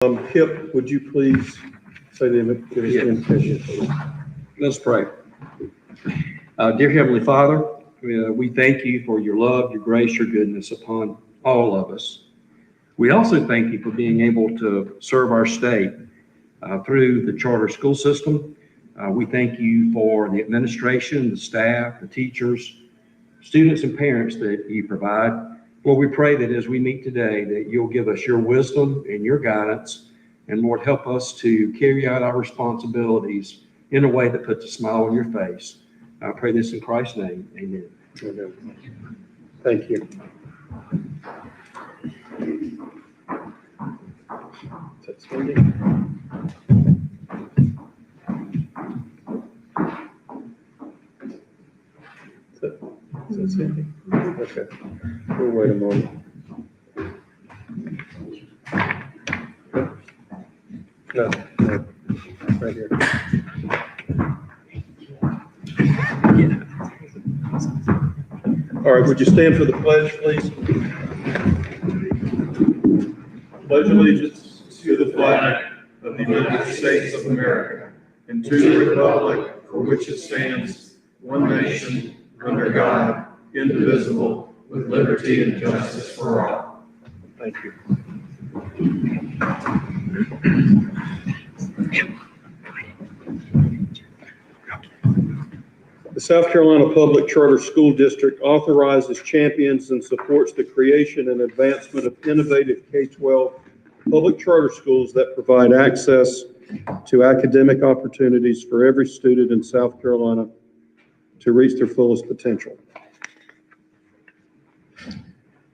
Kip, would you please say the invitation, please? Let's pray. Dear Heavenly Father, we thank you for your love, your grace, your goodness upon all of us. We also thank you for being able to serve our state through the charter school system. We thank you for the administration, the staff, the teachers, students, and parents that you provide. Lord, we pray that as we meet today, that you'll give us your wisdom and your guidance. And Lord, help us to carry out our responsibilities in a way that puts a smile on your face. I pray this in Christ's name. Amen. Amen. Thank you. Is that Cindy? Is that Cindy? Okay. We'll wait a moment. No, right here. All right, would you stand for the pledge, please? Pledge allegiance to the flag of the United States of America and to the republic for which it stands, one nation, under God, indivisible, with liberty and justice for all. Thank you. The South Carolina Public Charter School District authorizes, champions, and supports the creation and advancement of innovative K-12 public charter schools that provide access to academic opportunities for every student in South Carolina to reach their fullest potential.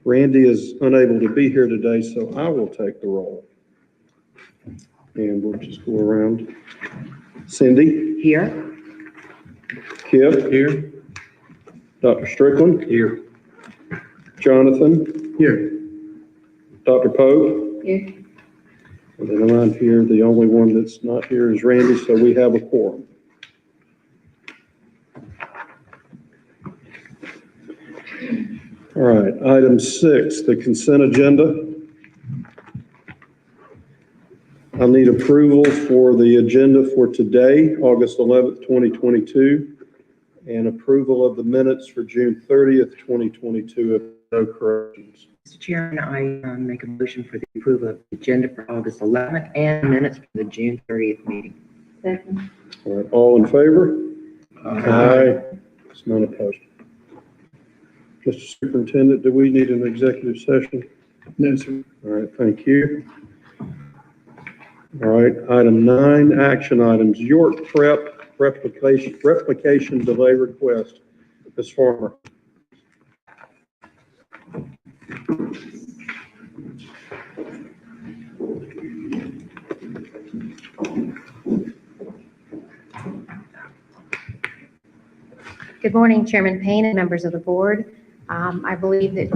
Randy is unable to be here today, so I will take the role. And we'll just go around. Cindy? Here. Kip? Here. Dr. Strickland? Here. Jonathan? Here. Dr. Pope? Here. And then I'm here. The only one that's not here is Randy, so we have a quorum. All right, item 6, the consent agenda. I need approval for the agenda for today, August 11th, 2022, and approval of the minutes for June 30th, 2022, if no corrections. Mr. Chairman, I make a motion for the approval of the agenda for August 11th and minutes for the June 30th meeting. Second. All right, all in favor? Aye. There's none opposed. Mr. Superintendent, do we need an executive session? No, sir. All right, thank you. All right, item 9, action items. York Prep replication delay request. Ms. Farmer. Good morning, Chairman Payne and members of the board. I believe that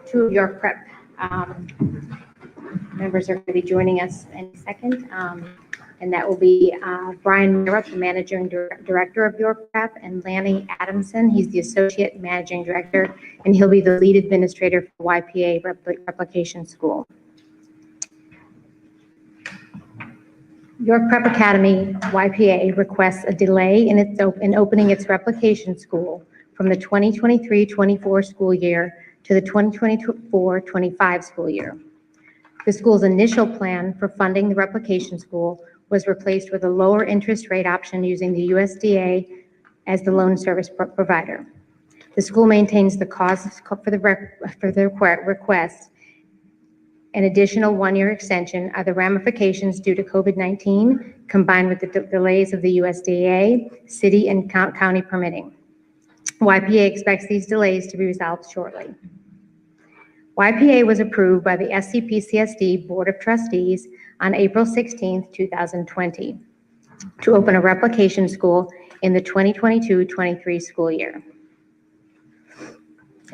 2 of York Prep members are going to be joining us in a second, and that will be Brian Mirup, the Managing Director of York Prep, and Lanny Adamson. He's the Associate Managing Director, and he'll be the lead administrator for YPA Replication School. York Prep Academy, YPA, requests a delay in opening its replication school from the 2023-24 school year to the 2024-25 school year. The school's initial plan for funding the replication school was replaced with a lower interest rate option using the USDA as the loan service provider. The school maintains the costs for the request. An additional 1-year extension are the ramifications due to COVID-19 combined with the delays of the USDA, city, and county permitting. YPA expects these delays to be resolved shortly. YPA was approved by the SCPCSD Board of Trustees on April 16, 2020, to open a replication school in the 2022-23 school year,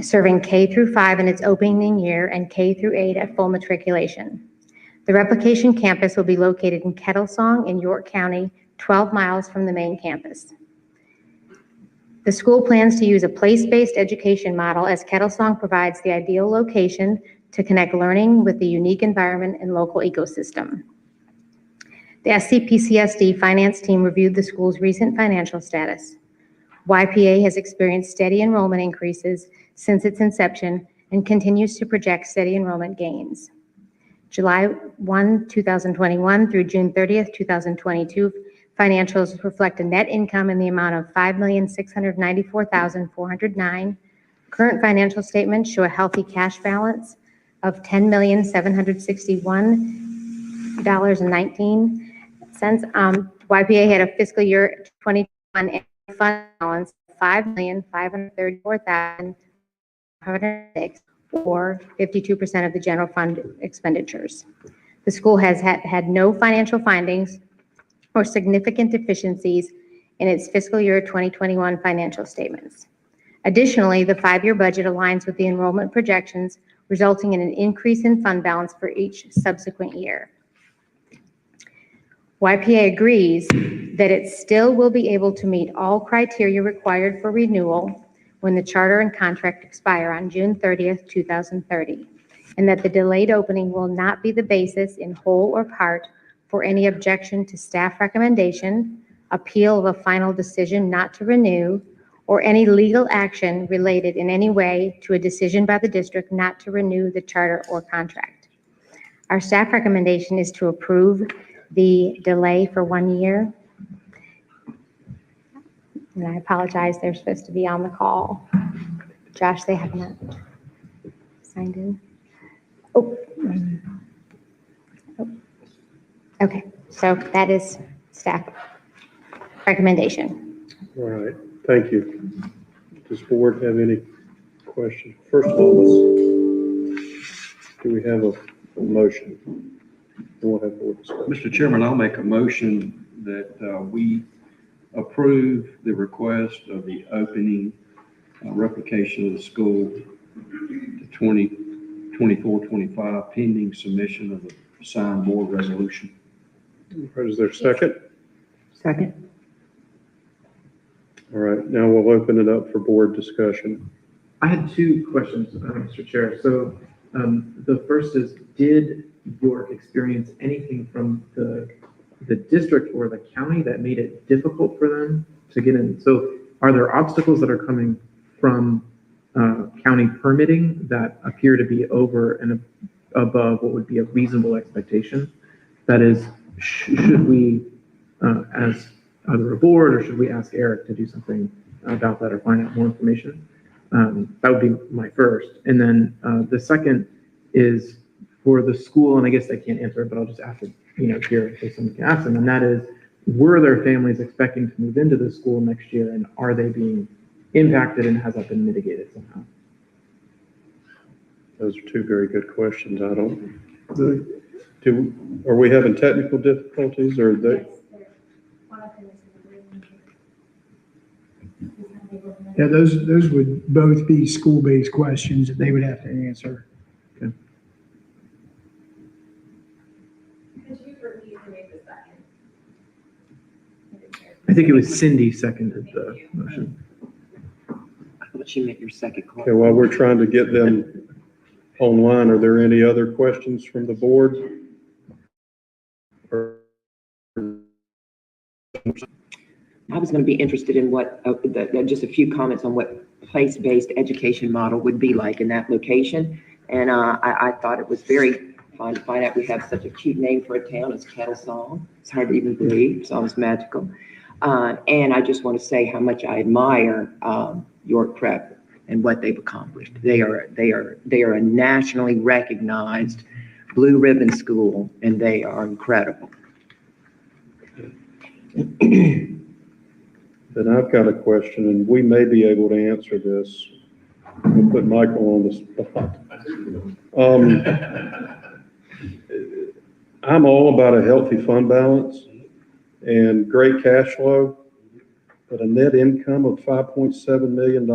serving K through 5 in its opening year and K through 8 at full matriculation. The replication campus will be located in Kettlesong in York County, 12 miles from the main campus. The school plans to use a place-based education model as Kettlesong provides the ideal location to connect learning with the unique environment and local ecosystem. The SCPCSD finance team reviewed the school's recent financial status. YPA has experienced steady enrollment increases since its inception and continues to project steady enrollment gains. July 1, 2021 through June 30th, 2022, financials reflect a net income in the amount of $5,694,409. Current financial statements show a healthy cash balance of $10,761.19. YPA had a fiscal year 2021 fund balance of $5,534,506, or 52% of the general fund expenditures. The school has had no financial findings or significant deficiencies in its fiscal year 2021 financial statements. Additionally, the 5-year budget aligns with the enrollment projections, resulting in an increase in fund balance for each subsequent year. YPA agrees that it still will be able to meet all criteria required for renewal when the charter and contract expire on June 30th, 2030, and that the delayed opening will not be the basis in whole or part for any objection to staff recommendation, appeal of a final decision not to renew, or any legal action related in any way to a decision by the district not to renew the charter or contract. Our staff recommendation is to approve the delay for 1 year. And I apologize, they're supposed to be on the call. Josh, they have not signed in. Oh. Okay, so that is staff recommendation. All right, thank you. Does the board have any questions? First of all, do we have a motion? We'll have board discussion. Mr. Chairman, I'll make a motion that we approve the request of the opening replication of the school to 2024-25 pending submission of the signed board resolution. Is there a second? Second. All right, now we'll open it up for board discussion. I had 2 questions, Mr. Chair. So the first is, did York experience anything from the district or the county that made it difficult for them to get in? So are there obstacles that are coming from county permitting that appear to be over and above what would be a reasonable expectation? That is, should we, as either a board, or should we ask Eric to do something about that or find out more information? That would be my first. And then the second is for the school, and I guess they can't answer it, but I'll just ask it, here in case someone can ask them. And that is, were their families expecting to move into the school next year, and are they being impacted, and has that been mitigated somehow? Those are 2 very good questions. Are we having technical difficulties, or they? Yeah, those would both be school-based questions that they would have to answer. Okay. Could you repeat for me the second? I think it was Cindy seconded the motion. I thought she meant your second call. Okay, while we're trying to get them online, are there any other questions from the board? I was going to be interested in what, just a few comments on what place-based education model would be like in that location. And I thought it was very fun to find out we have such a cute name for a town as Kettle Song. It's hard to even believe, sounds magical. And I just want to say how much I admire York Prep and what they've accomplished. They are a nationally recognized blue ribbon school, and they are incredible. Then I've got a question, and we may be able to answer this. We'll put Michael on the spot. I'm all about a healthy fund balance and great cash flow, but a net income of $5.7 million,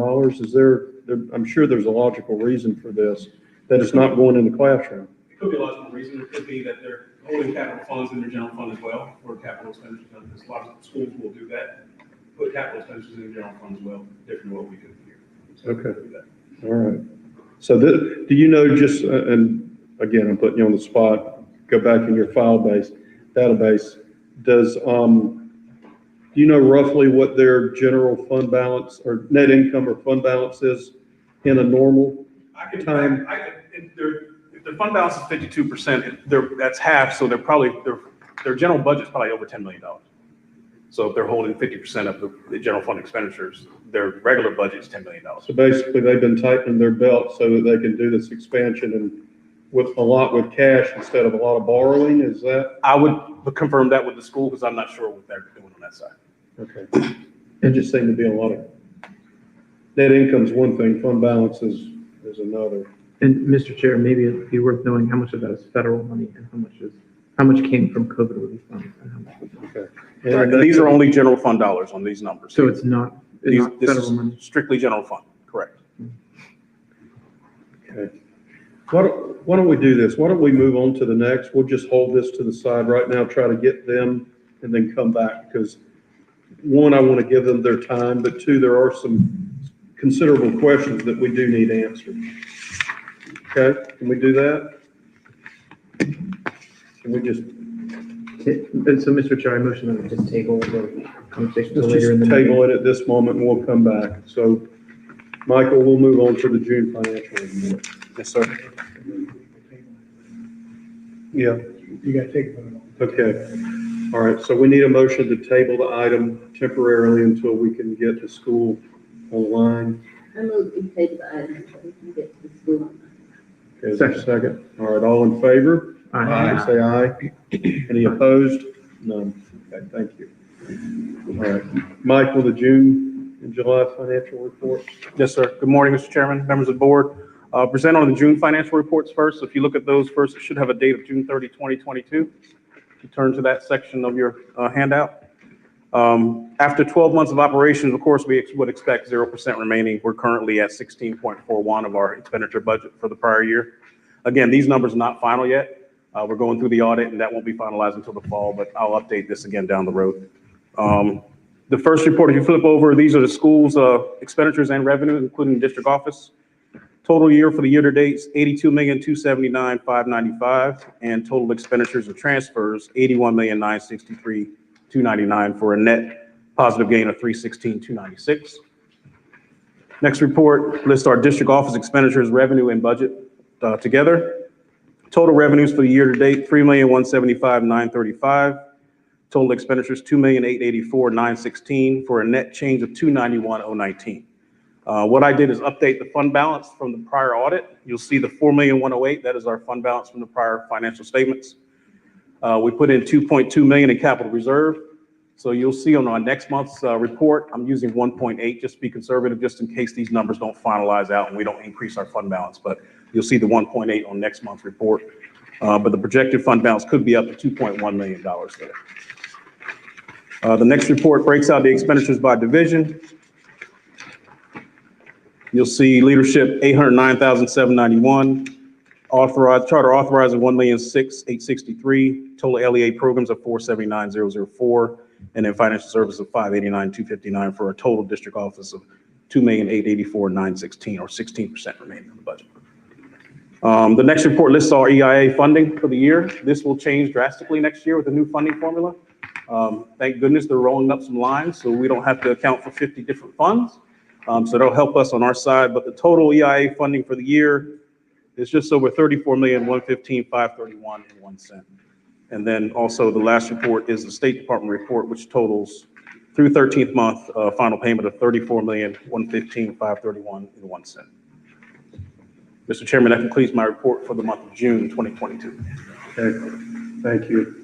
I'm sure there's a logical reason for this, that it's not going in the classroom. It could be a logical reason. It could be that they're holding capital funds in their general fund as well, or capital expenditures. Because a lot of schools will do that. Put capital expenditures in the general fund as well, different than what we do here. So Okay. All right. So do you know just, and again, I'm putting you on the spot, go back in your file-based database, Does, do you know roughly what their general fund balance or net income or fund balance is in a normal? If their fund balance is 52%, that's half, so they're probably, their general budget's probably over $10 million. So if they're holding 50% of the general fund expenditures, their regular budget is $10 million. So basically, they've been tightening their belt so that they can do this expansion and with a lot with cash instead of a lot of borrowing, is that? I would confirm that with the school because I'm not sure what they're doing on that side. Okay. It just seemed to be a lot of, net income's one thing, fund balance is another. And Mr. Chair, maybe it'd be worth knowing how much of that is federal money and how much came from COVID relief funds and how much was not. Okay. And these are only general fund dollars on these numbers. So it's not This federal is money. strictly general fund, correct. Okay. Why don't we do this? Why don't we move on to the next? We'll just hold this to the side right now, try to get them and then come back because one, I want to give them their time, but two, there are some considerable questions that we do need answered. Okay, can we do that? Can we just, And so, Mr. Chair, I motion that we just table the conversation till let's later in just the meeting. table it at this moment and we'll come back. So, Michael, we'll move on to the June financial report. Yes, sir. Yeah, You gotta take a vote on okay. All right, so we need a motion to table the item temporarily until we can get the school online. I move we table the item so we can get to the school. Okay, is there a second? All right, all in favor? Aye. Say aye. Any opposed? None. Okay, thank you. All right, Michael, the June and July financial reports. Yes, sir. Good morning, Mr. Chairman, members of the board. Present on the June financial reports first. If you look at those first, it should have a date of June 30, 2022. You turn to that section of your handout. After 12 months of operations, of course, we would expect 0% remaining. We're currently at 16.41 of our expenditure budget for the prior year. Again, these numbers are not final yet. We're going through the audit and that won't be finalized until the fall, but I'll update this again down the road. The first report, if you flip over, these are the school's expenditures and revenue, including the district office. Total year for the year to date, $82,279,595, and total expenditures and transfers, $81,963,299 for a net positive gain of $316,296. Next report lists our district office expenditures, revenue, and budget together. Total revenues for the year to date, $3,175,935. Total expenditures, $2,884,916 for a net change of $291,019. What I did is update the fund balance from the prior audit. You'll see the $4,108,000. That is our fund balance from the prior financial statements. We put in $2.2 million in capital reserve. So you'll see on our next month's report, I'm using 1.8 just to be conservative, just in case these numbers don't finalize out and we don't increase our fund balance. But you'll see the 1.8 on next month's report. But the projected fund balance could be up to $2.1 million there. The next report breaks out the expenditures by division. You'll see leadership, $809,791. Charter authorizing $1,006,863. Total LEA programs of $479,004. And then financial services of $589,259 for a total district office of $2,884,916, or 16% remaining in the budget. The next report lists our EIA funding for the year. This will change drastically next year with the new funding formula. Thank goodness they're rolling up some lines so we don't have to account for 50 different funds. So that'll help us on our side, but the total EIA funding for the year is just over $34,115,531.01. And then also the last report is the State Department report, which totals through 13th month final payment of $34,115,531.01. Mr. Chairman, that concludes my report for the month of June 2022. Okay, thank you.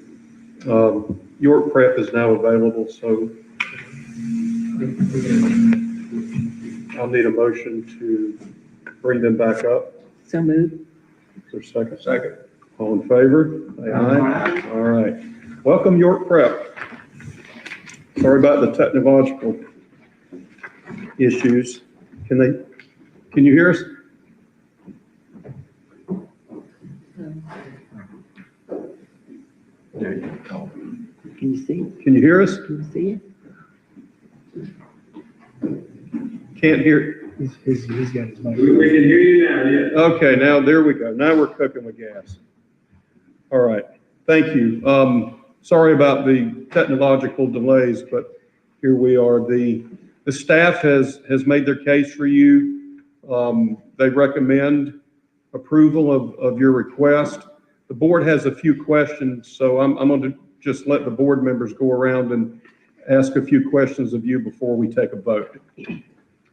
York Prep is now available, so I'll need a motion to bring them back up. So moved. Is there a second? Second. All in favor? Say aye. All right. Welcome, York Prep. Sorry about the technological issues. Can you hear us? There you go. Can you see it? Can you hear us? Can you see it? Can't hear. He's got his mic. We can hear you now, yeah. Okay, now there we go. Now we're cooking with gas. All right, thank you. sorry about the technological delays, but here we are. The staff has made their case for you. They recommend approval of your request. The board has a few questions, so I'm going to just let the board members go around and ask a few questions of you before we take a vote.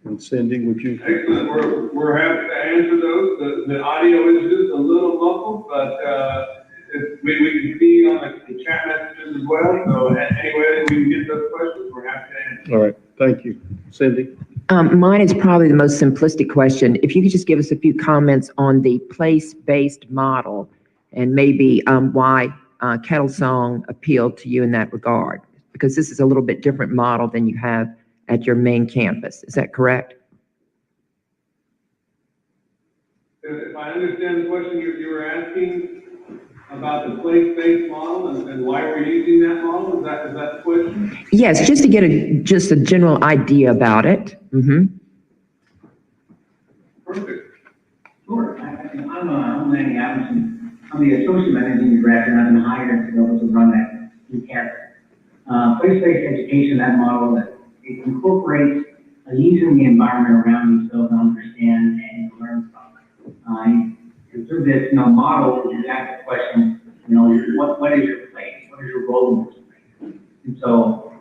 And Cindy, would you? Excellent. We're happy to answer those. The audio is just a little muffled, but we can see on the chat messages as well. So any way that we can get those questions, we're happy to answer. All right, thank you. Cindy? Mine is probably the most simplistic question. If you could just give us a few comments on the place-based model and maybe why Kettle Song appealed to you in that regard, because this is a little bit different model than you have at your main campus. Is that correct? If I understand the question, you were asking about the place-based model and why we're using that model. Is that the question? Yes, just to get just a general idea about it. Mm-hmm. Perfect. Sure. I'm Lanny Adamson. I'm the associate managing director, and I've been hired to be able to run that new campus. Place-based education, that model, it incorporates using the environment around you so to understand and learn from. And through this, model, you ask the question, what is your place? What is your role in this place? And so,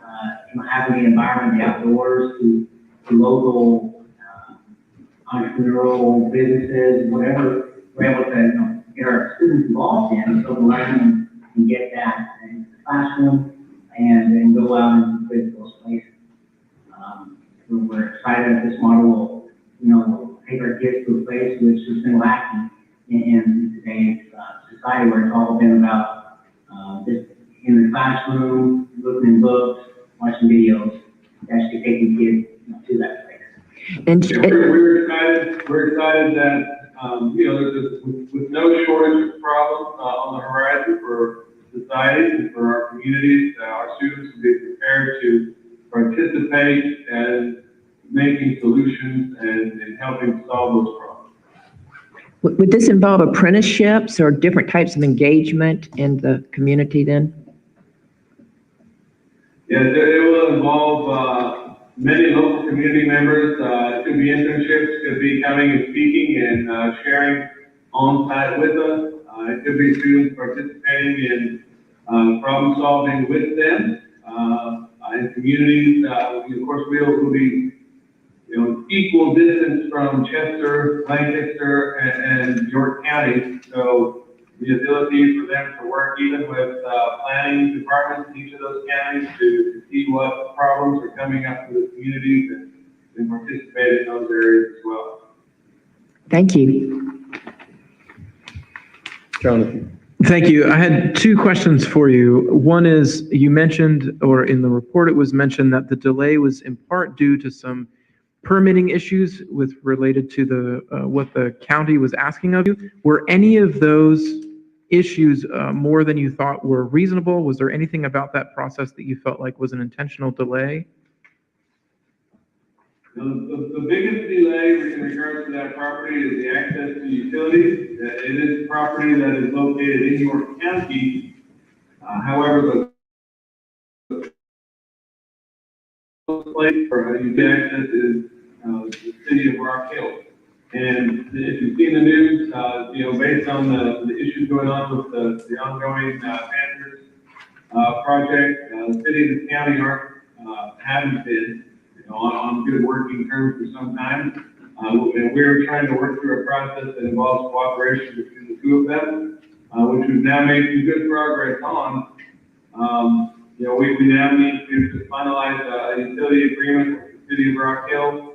having the environment, the outdoors, to local entrepreneurial businesses, whatever, we're able to get our students involved in, so learn and get that in the classroom and go out and visit those places. We're excited that this model will, take our kids to a place which has been lacking in today's society, where it's all been about just in the classroom, looking at books, watching videos, actually taking kids to that place. And We're excited that with no shortage of problems on the horizon for society and for our communities, our students will be prepared to participate in making solutions and helping solve those problems. would this involve apprenticeships or different types of engagement in the community then? Yes, it will involve many local community members. It could be internships, could be coming and speaking and sharing on site with us. It could be students participating in problem solving with them. In communities, of course, we'll be equal distance from Chester, Lancaster, and York County. So the ability for them to work even with planning departments in each of those counties to see what problems are coming up in the communities and participate in those areas as well. Thank you. Jonathan? Thank you. I had two questions for you. One is, you mentioned, or in the report it was mentioned, that the delay was in part due to some permitting issues related to the what the county was asking of you. Were any of those issues more than you thought were reasonable? Was there anything about that process that you felt like was an intentional delay? The biggest delay in regards to that property is the access to utilities. It is property that is located in York County. However, the place for utility access is the city of Rock Hill. And if you've seen the news, based on the issues going on with the ongoing Panthers project, the city and the county haven't been on good working terms for some time. And we're trying to work through a process that involves cooperation between the two of them, which we've now made some good progress on. We now need to finalize a utility agreement with the city of Rock Hill,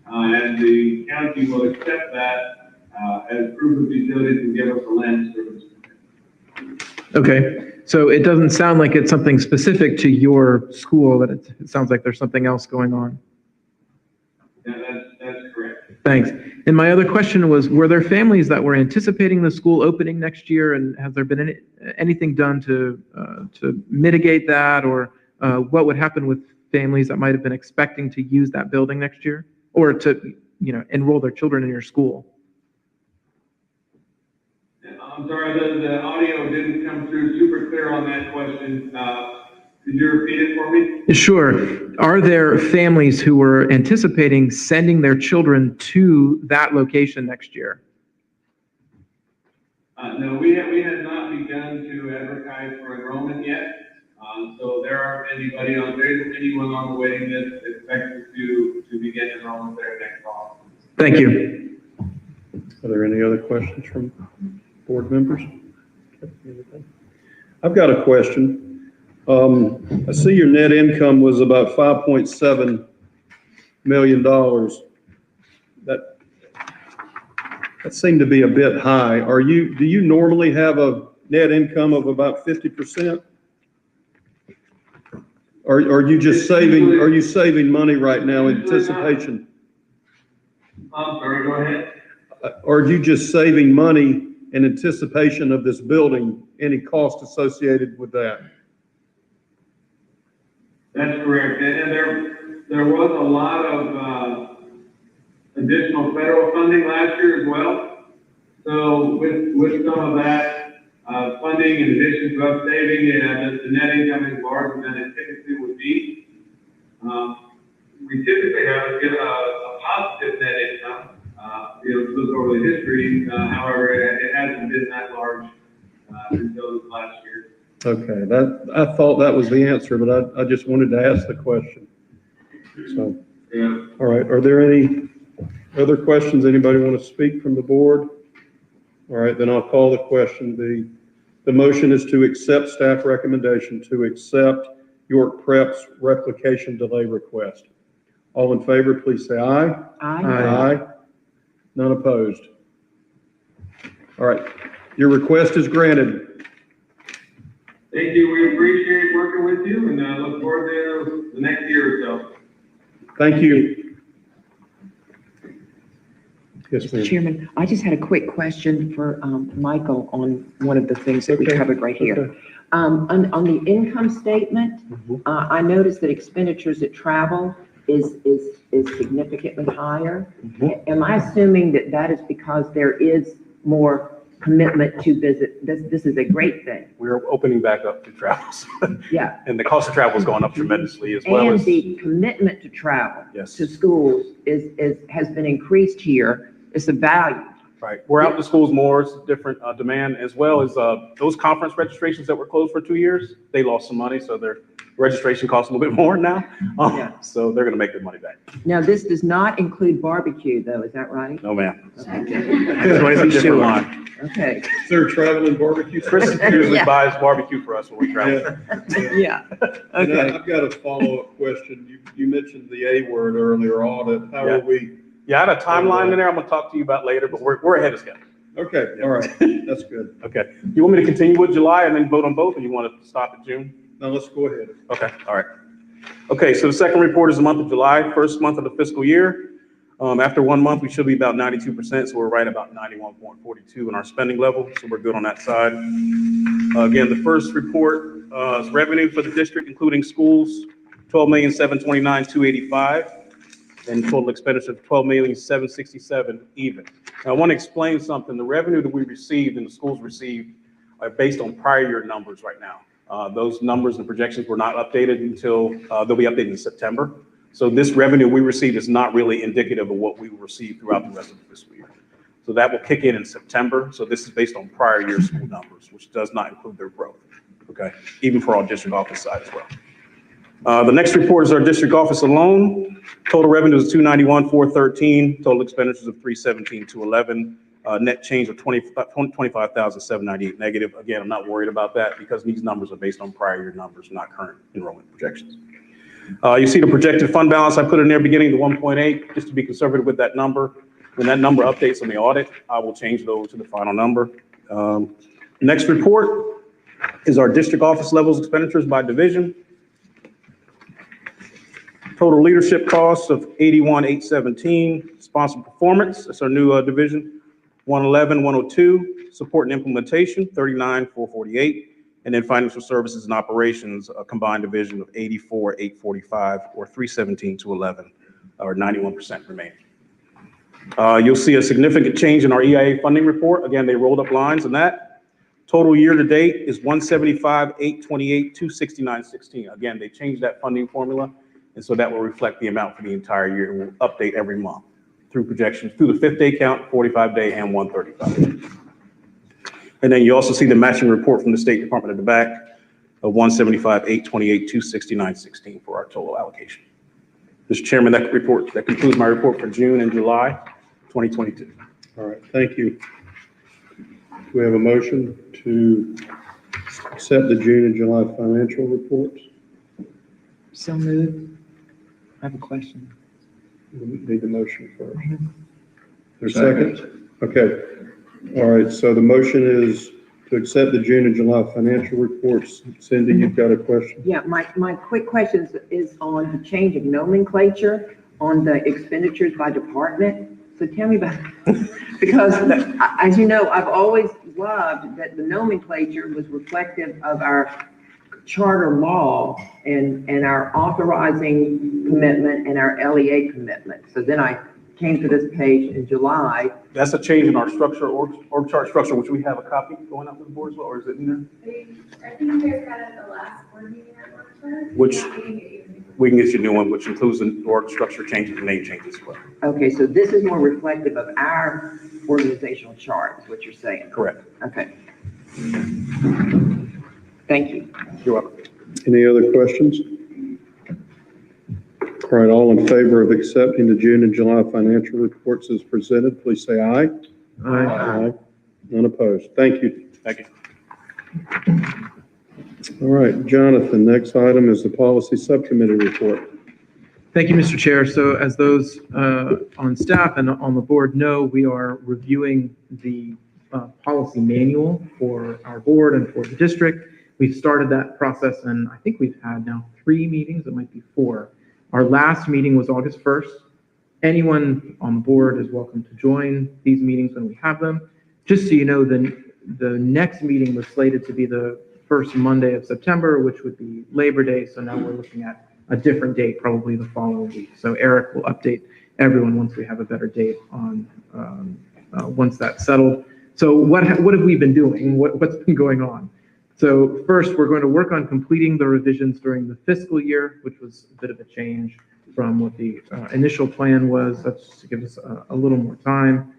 and the county will accept that as proof of utilities and give us a land service. Okay, so it doesn't sound like it's something specific to your school, that it sounds like there's something else going on. Yeah, that's correct. Thanks. And my other question was, were there families that were anticipating the school opening next year, and has there been anything done to mitigate that, or what would happen with families that might have been expecting to use that building next year, or to enroll their children in your school? I'm sorry, the audio didn't come through super clear on that question. question. Could you repeat it for me? Sure. Are there families who were anticipating sending their children to that location next year? No, we have not begun to advertise for enrollment yet. So there isn't anyone on the waiting list expected to begin enrollment there next fall. Thank you. Are there any other questions from board members? I've got a question. I see your net income was about $5.7 million. That seemed to be a bit high. Do you normally have a net income of about 50%? Or are you just saving money right now in anticipation? I'm sorry, go ahead. Or are you just saving money in anticipation of this building? Any cost associated with that? That's correct. And there was a lot of additional federal funding last year as well. So with some of that funding, in addition to us saving, the net income is larger than it typically would be. We typically have a positive net income. Look over the history. However, it hasn't been that large until this last year. Okay, I thought that was the answer, but I just wanted to ask the question. So, Yeah. all right, are there any other questions? Anybody want to speak from the board? All right, then I'll call the question. The motion is to accept staff recommendation to accept York Prep's replication delay request. All in favor, please say aye. Aye. Aye. None opposed. All right, your request is granted. Thank you. We appreciate working with you and look forward to the next year or so. Thank you. Yes, Mr. ma'am. Chairman, I just had a quick question for Michael on one of the things that we Okay. covered right here. Okay. On the income statement, I noticed that expenditures at travel is significantly higher. Am I assuming that that is because there is more commitment to visit? This is a great thing. We're opening back up to travels. Yeah. And the cost of travel is going up tremendously as well And as. the commitment to travel Yes. to schools has been increased here. It's a value. Right. We're out to schools more, it's different demand, as well as those conference registrations that were closed for 2 years, they lost some money, so their registration costs a little bit more now. Yeah. So they're going to make their money back. Now, this does not include barbecue, though, is that right? No, ma'am. Okay. It's a different line. Okay. Is there a traveling barbecue? Chris usually Yeah. buys barbecue for us when we travel. Yeah. And Okay. I've got a follow-up question. You mentioned the A word earlier, audit. How Yeah. are we? Yeah, I had a timeline in there I'm going to talk to you about later, but we're ahead of schedule. Okay, all right, that's good. Okay. You want me to continue with July and then vote on both, or you want to stop at June? Now let's go ahead. Okay, all right. Okay, so the second report is the month of July, first month of the fiscal year. After 1 month, we should be about 92%, so we're right about 91.42 in our spending level, so we're good on that side. Again, the first report is revenue for the district, including schools, $12,729,285, and total expenditure of $12,767,000 even. Now, I want to explain something. The revenue that we received and the schools received are based on prior year numbers right now. Those numbers and projections were not updated until they'll be updated in September. So this revenue we received is not really indicative of what we will receive throughout the rest of the fiscal year. So that will kick in September. So this is based on prior year school numbers, which does not include their growth. Okay, even for our district office side as well. The next report is our district office alone. Total revenue is $291,413. Total expenditures of $317,211. Net change of $25,798 negative. Again, I'm not worried about that because these numbers are based on prior year numbers, not current enrollment projections. You see the projected fund balance I put in there beginning to 1.8, just to be conservative with that number. When that number updates on the audit, I will change those to the final number. Next report is our district office levels expenditures by division. Total leadership costs of $81,817. Sponsor performance, that's our new division, $111,102. Support and implementation, $39,448. And then financial services and operations, a combined division of $84,845 or $317,211, or 91% remaining. You'll see a significant change in our EIA funding report. Again, they rolled up lines in that. Total year to date is 175, 828, 269.16. Again, they changed that funding formula, and so that will reflect the amount for the entire year. We'll update every month through projections, through the 5th-day count, 45-day, and 135. And then you also see the matching report from the State Department at the back of 175, 828, 269.16 for our total allocation. Mr. Chairman, that concludes my report for June and July 2022. All right, thank you. Do we have a motion to accept the June and July financial reports? So moved. I have a question. We need the motion first. There's a second? Okay. All right, so the motion is to accept the June and July financial reports. Cindy, you've got a question? Yeah, my quick question is on the change of nomenclature on the expenditures by department. So tell me about, because as you know, I've always loved that the nomenclature was reflective of our charter law and our authorizing commitment and our LEA commitment. So then I came to this page in July. That's a change in our structure, org chart structure, which we have a copy going out to the board as well, or is it in there? I think you guys got it at the last board meeting at work for. Which- Yeah, we can get you a new one. We can get you a new one, which includes the org structure changes and name changes as well. Okay, so this is more reflective of our organizational chart, is what you're saying. Correct. Okay. Thank you. You're welcome. Any other questions? All right, all in favor of accepting the June and July financial reports as presented, please say aye. Aye. None opposed. Thank you. Thank you. All right, Jonathan, next item is the policy subcommittee report. Thank you, Mr. Chair. So as those on staff and on the board know, we are reviewing the policy manual for our board and for the district. We've started that process, and I think we've had now 3 meetings, it might be 4. Our last meeting was August 1st. Anyone on the board is welcome to join these meetings when we have them. Just so you know, the next meeting was slated to be the first Monday of September, which would be Labor Day. So now we're looking at a different date, probably the following week. So Eric will update everyone once we have a better date on, once that's settled. So what have we been doing? What's been going on? So first, we're going to work on completing the revisions during the fiscal year, which was a bit of a change from what the initial plan was. That's just to give us a little more time.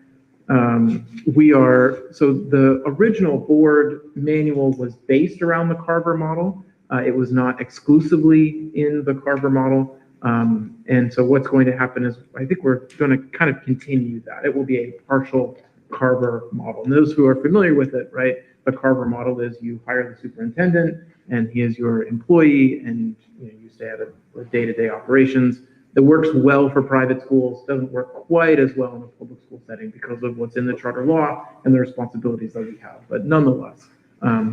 So the original board manual was based around the Carver model. It was not exclusively in the Carver model. And so what's going to happen is, I think we're going to kind of continue that. It will be a partial Carver model. And those who are familiar with it, right? The Carver model is you hire the superintendent and he is your employee, and you stay out of day-to-day operations. That works well for private schools, doesn't work quite as well in a public school setting because of what's in the charter law and the responsibilities that we have. But nonetheless,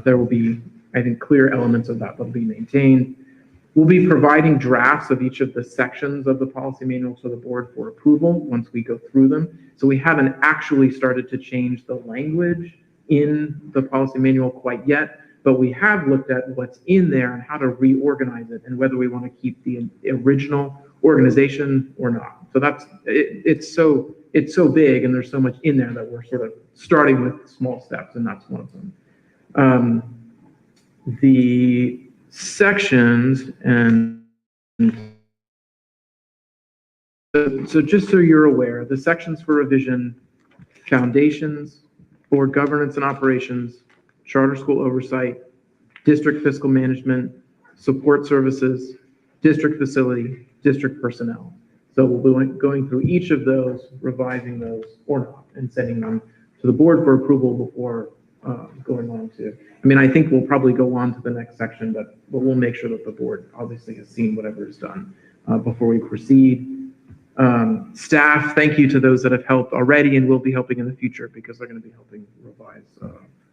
there will be, I think, clear elements of that will be maintained. We'll be providing drafts of each of the sections of the policy manual to the board for approval once we go through them. So we haven't actually started to change the language in the policy manual quite yet, but we have looked at what's in there and how to reorganize it and whether we want to keep the original organization or not. So that's it's so big and there's so much in there that we're sort of starting with small steps, and that's one of them. The sections and so just so you're aware, the sections for revision: foundations, board governance and operations, charter school oversight, district fiscal management, support services, district facility, district personnel. So we'll be going through each of those, revising those or not, and sending them to the board for approval before going on to, I think we'll probably go on to the next section, but we'll make sure that the board obviously has seen whatever is done before we proceed. Staff, thank you to those that have helped already and will be helping in the future, because they're going to be helping revise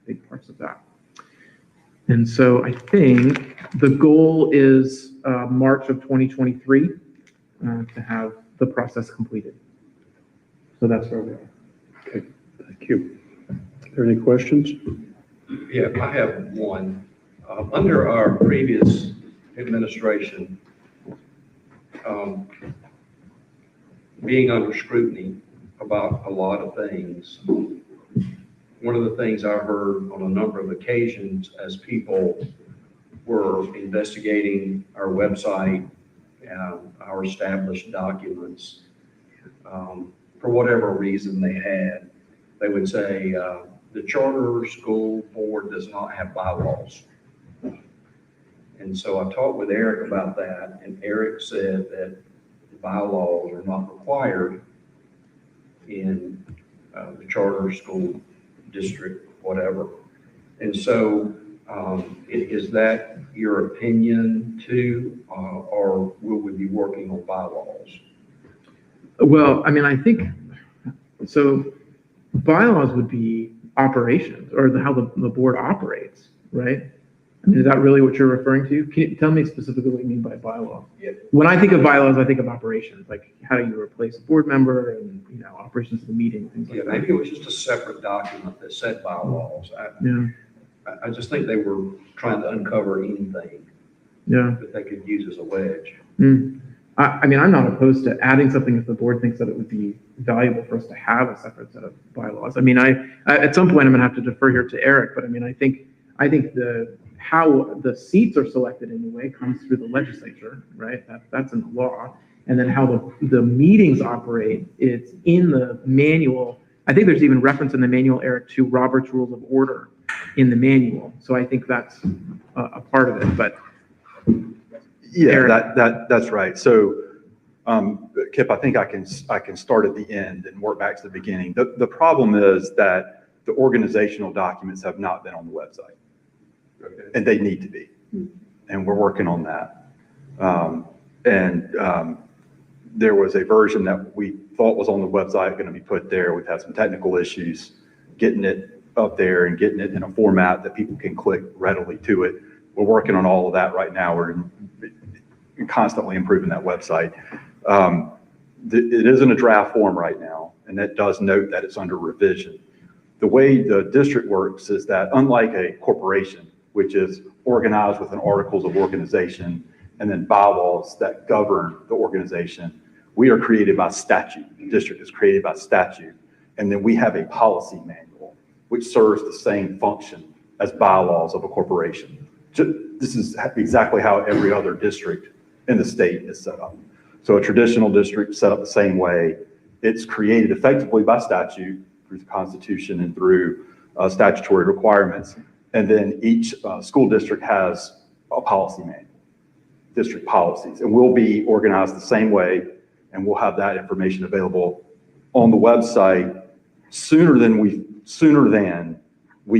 big parts of that. And so I think the goal is March of 2023 to have the process completed. So that's where we are. Okay, thank you. Are there any questions? Yeah, I have one. Under our previous administration, being under scrutiny about a lot of things, one of the things I heard on a number of occasions as people were investigating our website, our established documents, for whatever reason they had, they would say, the charter school board does not have bylaws. And so I talked with Eric about that, and Eric said that bylaws are not required in the charter school district, whatever. And so is that your opinion too, or will we be working on bylaws? Well, I mean, I think, so bylaws would be operations, or how the board operates, right? I mean, is that really what you're referring to? Can you tell me specifically what you mean by bylaw? Yeah. When I think of bylaws, I think of operations, like how do you replace a board member and, operations of the meeting, things Yeah, like that. maybe it was just a separate document that said bylaws. Yeah, I just think they were trying to uncover anything yeah. that they could use as a wedge. I mean, I'm not opposed to adding something if the board thinks that it would be valuable for us to have a separate set of bylaws. I mean, I at some point I'm gonna have to defer here to Eric, but I mean, I think how the seats are selected anyway comes through the legislature, right? That's in the law. And then how the meetings operate, it's in the manual. I think there's even reference in the manual, Eric, to Robert's Rules of Order in the manual. So I think that's a part of it, but. Yeah, Eric. that's right. So, Kip, I think I can start at the end and work back to the beginning. The problem is that the organizational documents have not been on the website. Okay. And they need to be. And we're working on that. There was a version that we thought was on the website going to be put there. We've had some technical issues getting it up there and getting it in a format that people can click readily to it. We're working on all of that right now. We're constantly improving that website. It is in a draft form right now, and that does note that it's under revision. The way the district works is that, unlike a corporation, which is organized with an articles of organization and then bylaws that govern the organization, we are created by statute. The district is created by statute. And then we have a policy manual, which serves the same function as bylaws of a corporation. This is exactly how every other district in the state is set up. So a traditional district set up the same way. It's created effectively by statute through the Constitution and through statutory requirements. And then each school district has a policy manual, district policies, and we'll be organized the same way, and we'll have that information available on the website sooner than we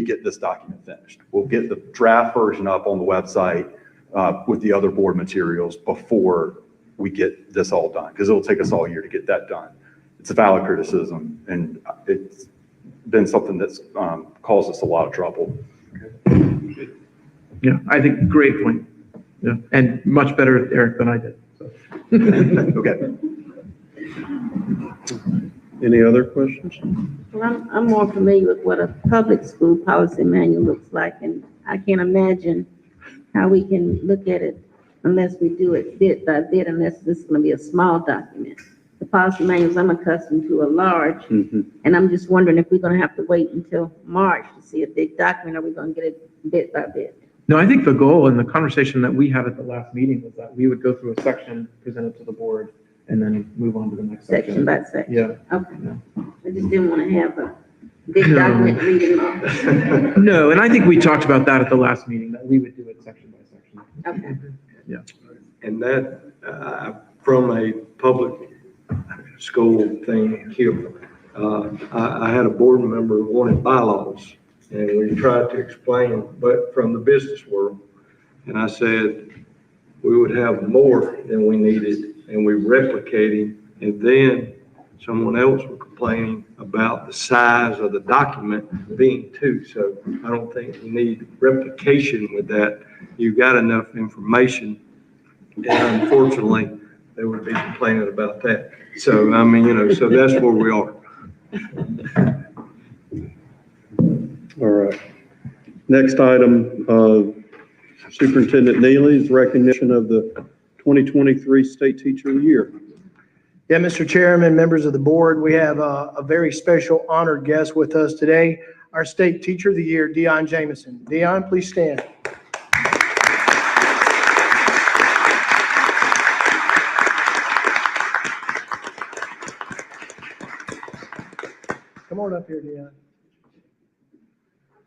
get this document finished. We'll get the draft version up on the website with the other board materials before we get this all done, because it'll take us all year to get that done. It's a valid criticism, and it's been something that's caused us a lot of trouble. Yeah, I think great point. Yeah, and much better, Eric, than I did. So. Okay. Any other questions? Well, I'm more familiar with what a public school policy manual looks like, and I can't imagine how we can look at it unless we do it bit by bit, unless this is going to be a small document. The policy manuals I'm accustomed to are large, and I'm just wondering if we're going to have to wait until March to see a big document, or are we going to get it bit by bit? No, I think the goal and the conversation that we had at the last meeting was that we would go through a section, present it to the board, and then move on to the next section. Section by section? Yeah. Okay. Yeah. I just didn't want to have a big document reading off. No, and I think we talked about that at the last meeting, that we would do it section by section. Okay. Yeah. And that, from a public school thing, I had a board member who wanted bylaws, and we tried to explain, but from the business world. And I said, we would have more than we needed, and we replicating, and then someone else was complaining about the size of the document being two. So I don't think we need replication with that. You've got enough information, and unfortunately, they would be complaining about that. So, I mean, so that's where we are. All right. Next item, Superintendent Neely's recognition of the 2023 State Teacher of the Year. Yeah, Mr. Chairman, members of the board, we have a very special honored guest with us today. our State Teacher of the Year, Dion Jamison. Dion, please stand. Come on up here, Dion.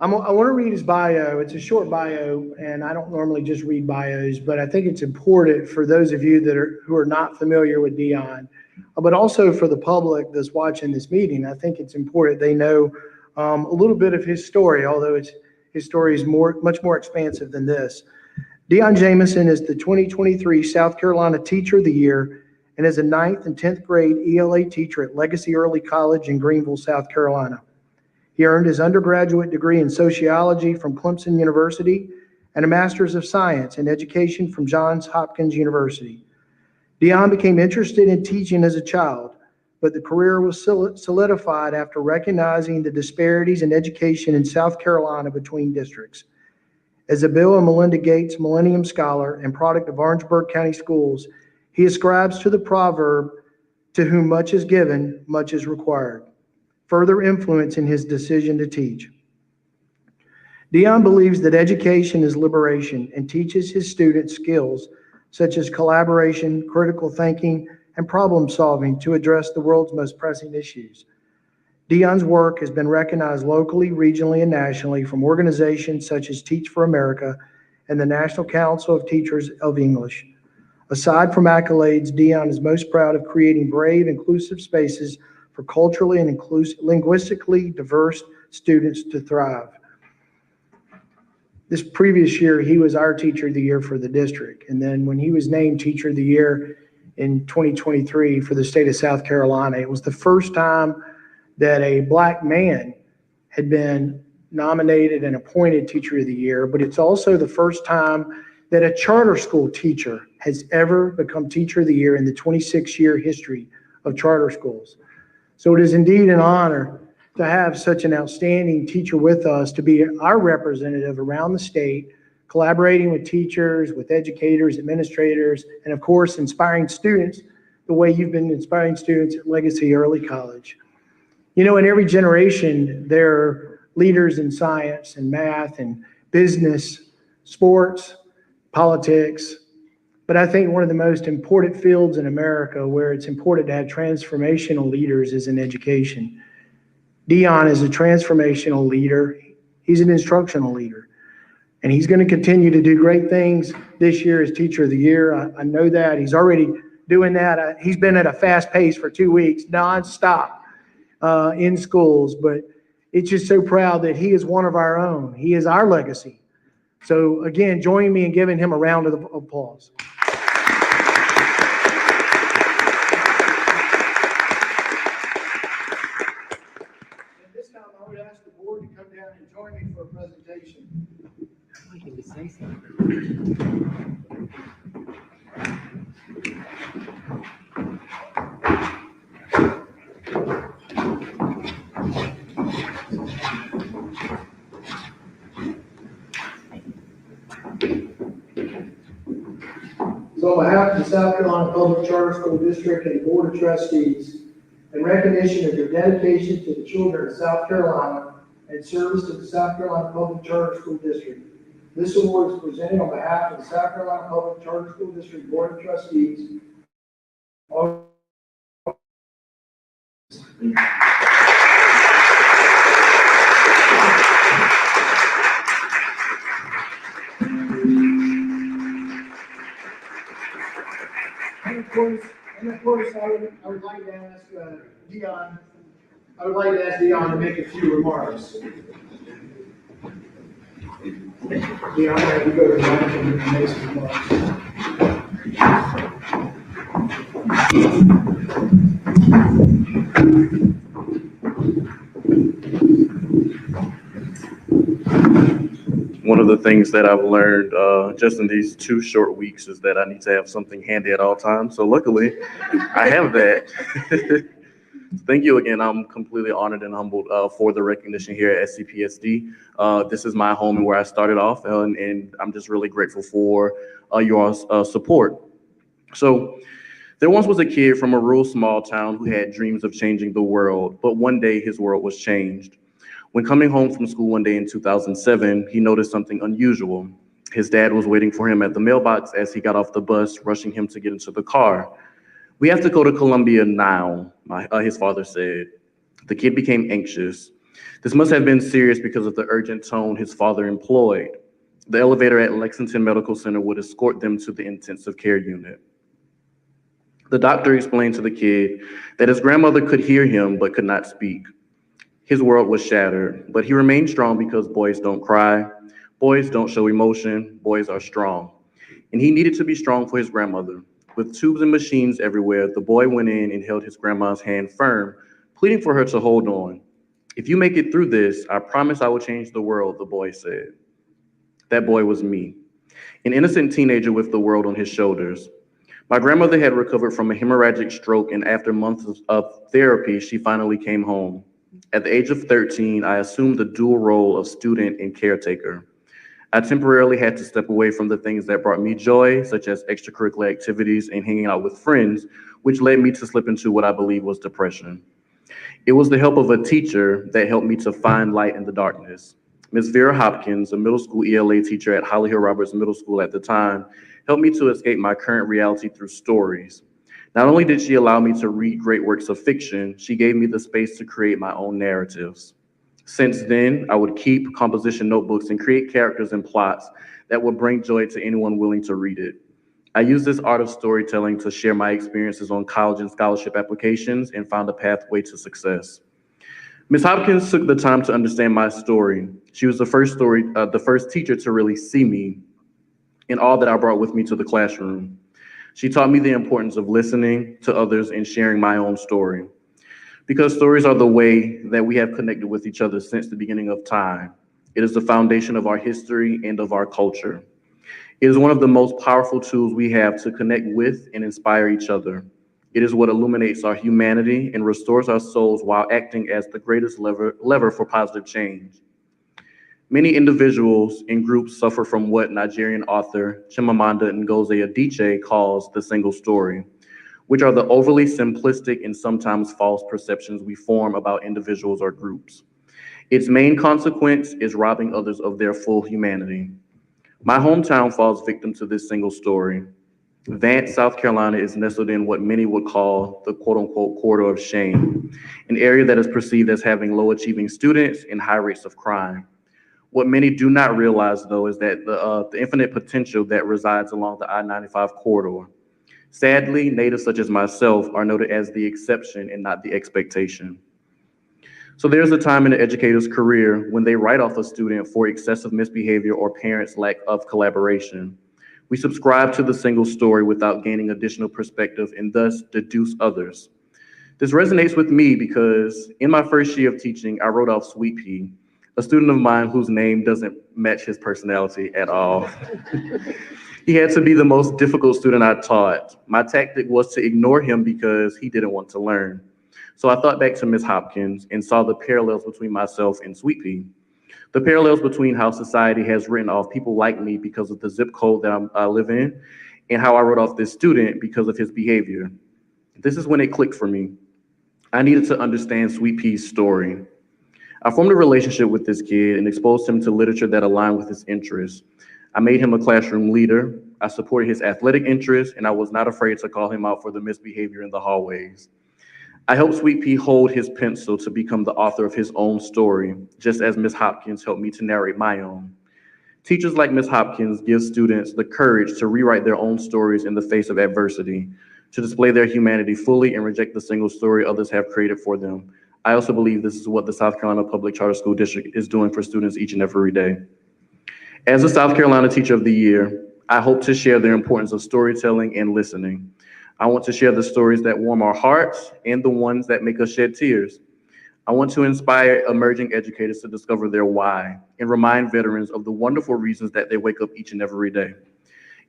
I want to read his bio. It's a short bio, and I don't normally just read bios, but I think it's important for those of you who are not familiar with Dion, but also for the public that's watching this meeting. I think it's important they know a little bit of his story, although his story is much more expansive than this. Dion Jamison is the 2023 South Carolina Teacher of the Year and is a 9th and 10th grade ELA teacher at Legacy Early College in Greenville, South Carolina. He earned his undergraduate degree in sociology from Clemson University and a master's of science in education from Johns Hopkins University. Dion became interested in teaching as a child, but the career was solidified after recognizing the disparities in education in South Carolina between districts. As a Bill and Melinda Gates Millennium Scholar and product of Orangeburg County Schools, he ascribes to the proverb, "To whom much is given, much is required," further influencing his decision to teach. Dion believes that education is liberation and teaches his students skills such as collaboration, critical thinking, and problem solving to address the world's most pressing issues. Dion's work has been recognized locally, regionally, and nationally from organizations such as Teach for America and the National Council of Teachers of English. Aside from accolades, Dion is most proud of creating brave, inclusive spaces for culturally and linguistically diverse students to thrive. This previous year, he was our Teacher of the Year for the district. And then when he was named Teacher of the Year in 2023 for the state of South Carolina, it was the first time that a Black man had been nominated and appointed Teacher of the Year, but it's also the first time that a charter school teacher has ever become Teacher of the Year in the 26-year history of charter schools. So it is indeed an honor to have such an outstanding teacher with us, to be our representative around the state, collaborating with teachers, with educators, administrators, and of course, inspiring students the way you've been inspiring students at Legacy Early College. You know, in every generation, there are leaders in science and math and business, sports, politics, but I think one of the most important fields in America where it's important to have transformational leaders is in education. Dion is a transformational leader. He's an instructional leader, and he's going to continue to do great things this year as Teacher of the Year. I know that. He's already doing that. He's been at a fast pace for 2 weeks, nonstop in schools, but it's just so proud that he is one of our own. He is our legacy. So again, join me in giving him a round of applause. At this time, I would ask the board to come down and join me for a presentation. I think we say something. So on behalf of the South Carolina Public Charter School District and Board of Trustees, in recognition of your dedication to the children of South Carolina and service to the South Carolina Public Charter School District, this award is presented on behalf of the South Carolina Public Charter School District Board of Trustees. And of course, I would like to ask Dion. I would like to ask Dion to make a few remarks. Dion, have you go to the mic and make some remarks. One of the things that I've learned just in these 2 short weeks is that I need to have something handy at all times. So luckily, I have that. Thank you again. I'm completely honored and humbled for the recognition here at SCPSD. This is my home and where I started off, and I'm just really grateful for your support. So there once was a kid from a rural small town who had dreams of changing the world, but one day his world was changed. When coming home from school one day in 2007, he noticed something unusual. His dad was waiting for him at the mailbox as he got off the bus, rushing him to get into the car. "We have to go to Columbia now," his father said. The kid became anxious. This must have been serious because of the urgent tone his father employed. The elevator at Lexington Medical Center would escort them to the intensive care unit. The doctor explained to the kid that his grandmother could hear him but could not speak. His world was shattered, but he remained strong because boys don't cry, boys don't show emotion, boys are strong. And he needed to be strong for his grandmother. With tubes and machines everywhere, the boy went in and held his grandma's hand firm, pleading for her to hold on. "If you make it through this, I promise I will change the world," the boy said. That boy was me, an innocent teenager with the world on his shoulders. My grandmother had recovered from a hemorrhagic stroke, and after months of therapy, she finally came home. At the age of 13, I assumed the dual role of student and caretaker. I temporarily had to step away from the things that brought me joy, such as extracurricular activities and hanging out with friends, which led me to slip into what I believe was depression. It was the help of a teacher that helped me to find light in the darkness. Ms. Vera Hopkins, a middle school ELA teacher at Holly Hill Roberts Middle School at the time, helped me to escape my current reality through stories. Not only did she allow me to read great works of fiction, she gave me the space to create my own narratives. Since then, I would keep composition notebooks and create characters and plots that would bring joy to anyone willing to read it. I use this art of storytelling to share my experiences on college and scholarship applications and found a pathway to success. Ms. Hopkins took the time to understand my story. She was the first teacher to really see me and all that I brought with me to the classroom. She taught me the importance of listening to others and sharing my own story. Because stories are the way that we have connected with each other since the beginning of time. It is the foundation of our history and of our culture. It is one of the most powerful tools we have to connect with and inspire each other. It is what illuminates our humanity and restores our souls while acting as the greatest lever for positive change. Many individuals and groups suffer from what Nigerian author Chimamanda Ngozi Adichie calls the single story, which are the overly simplistic and sometimes false perceptions we form about individuals or groups. Its main consequence is robbing others of their full humanity. My hometown falls victim to this single story. Vance, South Carolina is nestled in what many would call the quote-unquote corridor of shame, an area that is perceived as having low-achieving students and high rates of crime. What many do not realize, though, is that the infinite potential that resides along the I-95 corridor. Sadly, natives such as myself are noted as the exception and not the expectation. So there's a time in an educator's career when they write off a student for excessive misbehavior or parents' lack of collaboration. We subscribe to the single story without gaining additional perspective and thus deduce others. This resonates with me because in my first year of teaching, I wrote off Sweet Pea, a student of mine whose name doesn't match his personality at all. He had to be the most difficult student I taught. My tactic was to ignore him because he didn't want to learn. So I thought back to Ms. Hopkins and saw the parallels between myself and Sweet Pea. The parallels between how society has written off people like me because of the zip code that I live in, and how I wrote off this student because of his behavior. This is when it clicked for me. I needed to understand Sweet Pea's story. I formed a relationship with this kid and exposed him to literature that aligned with his interests. I made him a classroom leader. I supported his athletic interests, and I was not afraid to call him out for the misbehavior in the hallways. I helped Sweet Pea hold his pencil to become the author of his own story, just as Ms. Hopkins helped me to narrate my own. Teachers like Ms. Hopkins give students the courage to rewrite their own stories in the face of adversity, to display their humanity fully and reject the single story others have created for them. I also believe this is what the South Carolina Public Charter School District is doing for students each and every day. As the South Carolina Teacher of the Year, I hope to share the importance of storytelling and listening. I want to share the stories that warm our hearts and the ones that make us shed tears. I want to inspire emerging educators to discover their why and remind veterans of the wonderful reasons that they wake up each and every day.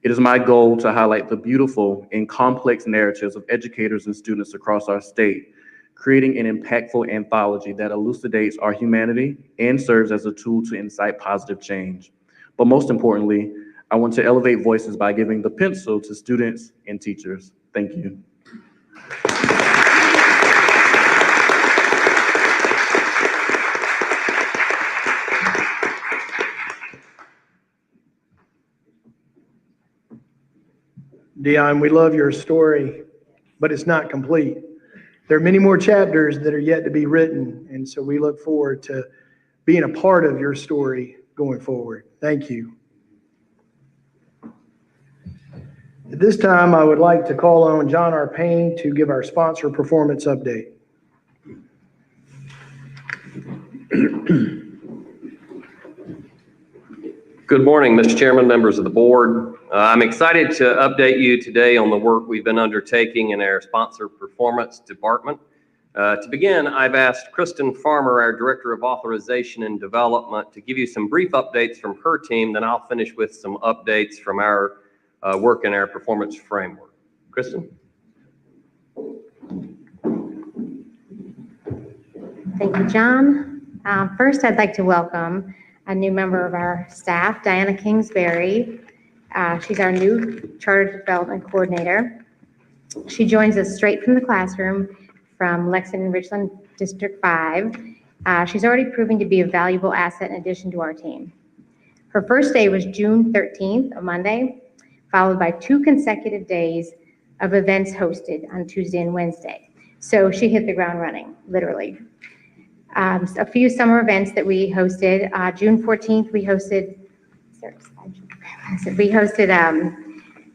It is my goal to highlight the beautiful and complex narratives of educators and students across our state, creating an impactful anthology that elucidates our humanity and serves as a tool to incite positive change. But most importantly, I want to elevate voices by giving the pencil to students and teachers. Thank you. Dion, we love your story, but it's not complete. There are many more chapters that are yet to be written, and so we look forward to being a part of your story going forward. Thank you. At this time, I would like to call on John R. Payne to give our sponsor performance update. Good morning, Mr. Chairman, members of the board. I'm excited to update you today on the work we've been undertaking in our sponsor performance department. To begin, I've asked Kristen Farmer, our Director of Authorization and Development, to give you some brief updates from her team, then I'll finish with some updates from our work in our performance framework. Kristen? Thank you, John. First, I'd like to welcome a new member of our staff, Diana Kingsbury. She's our new Charter Development Coordinator. She joins us straight from the classroom from Lexington Richland District 5. She's already proving to be a valuable asset in addition to our team. Her first day was June 13th, a Monday, followed by 2 consecutive days of events hosted on Tuesday and Wednesday. So she hit the ground running, literally. A few summer events that we hosted. June 14th, we hosted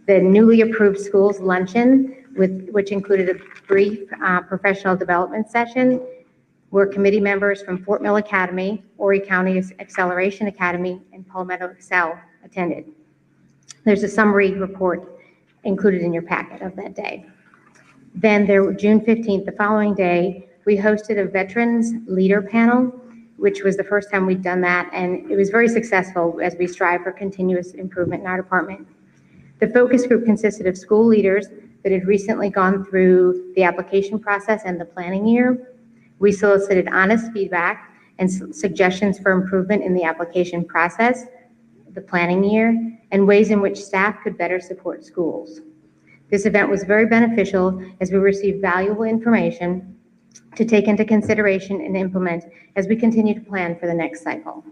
the newly approved schools luncheon, which included a brief professional development session where committee members from Fort Mill Academy, Horry County Acceleration Academy, and Palmetto Excel attended. There's a summary report included in your packet of that day. Then June 15th, the following day, we hosted a veterans leader panel, which was the first time we'd done that, and it was very successful as we strive for continuous improvement in our department. The focus group consisted of school leaders that had recently gone through the application process and the planning year. We solicited honest feedback and suggestions for improvement in the application process, the planning year, and ways in which staff could better support schools. This event was very beneficial as we received valuable information to take into consideration and implement as we continue to plan for the next cycle.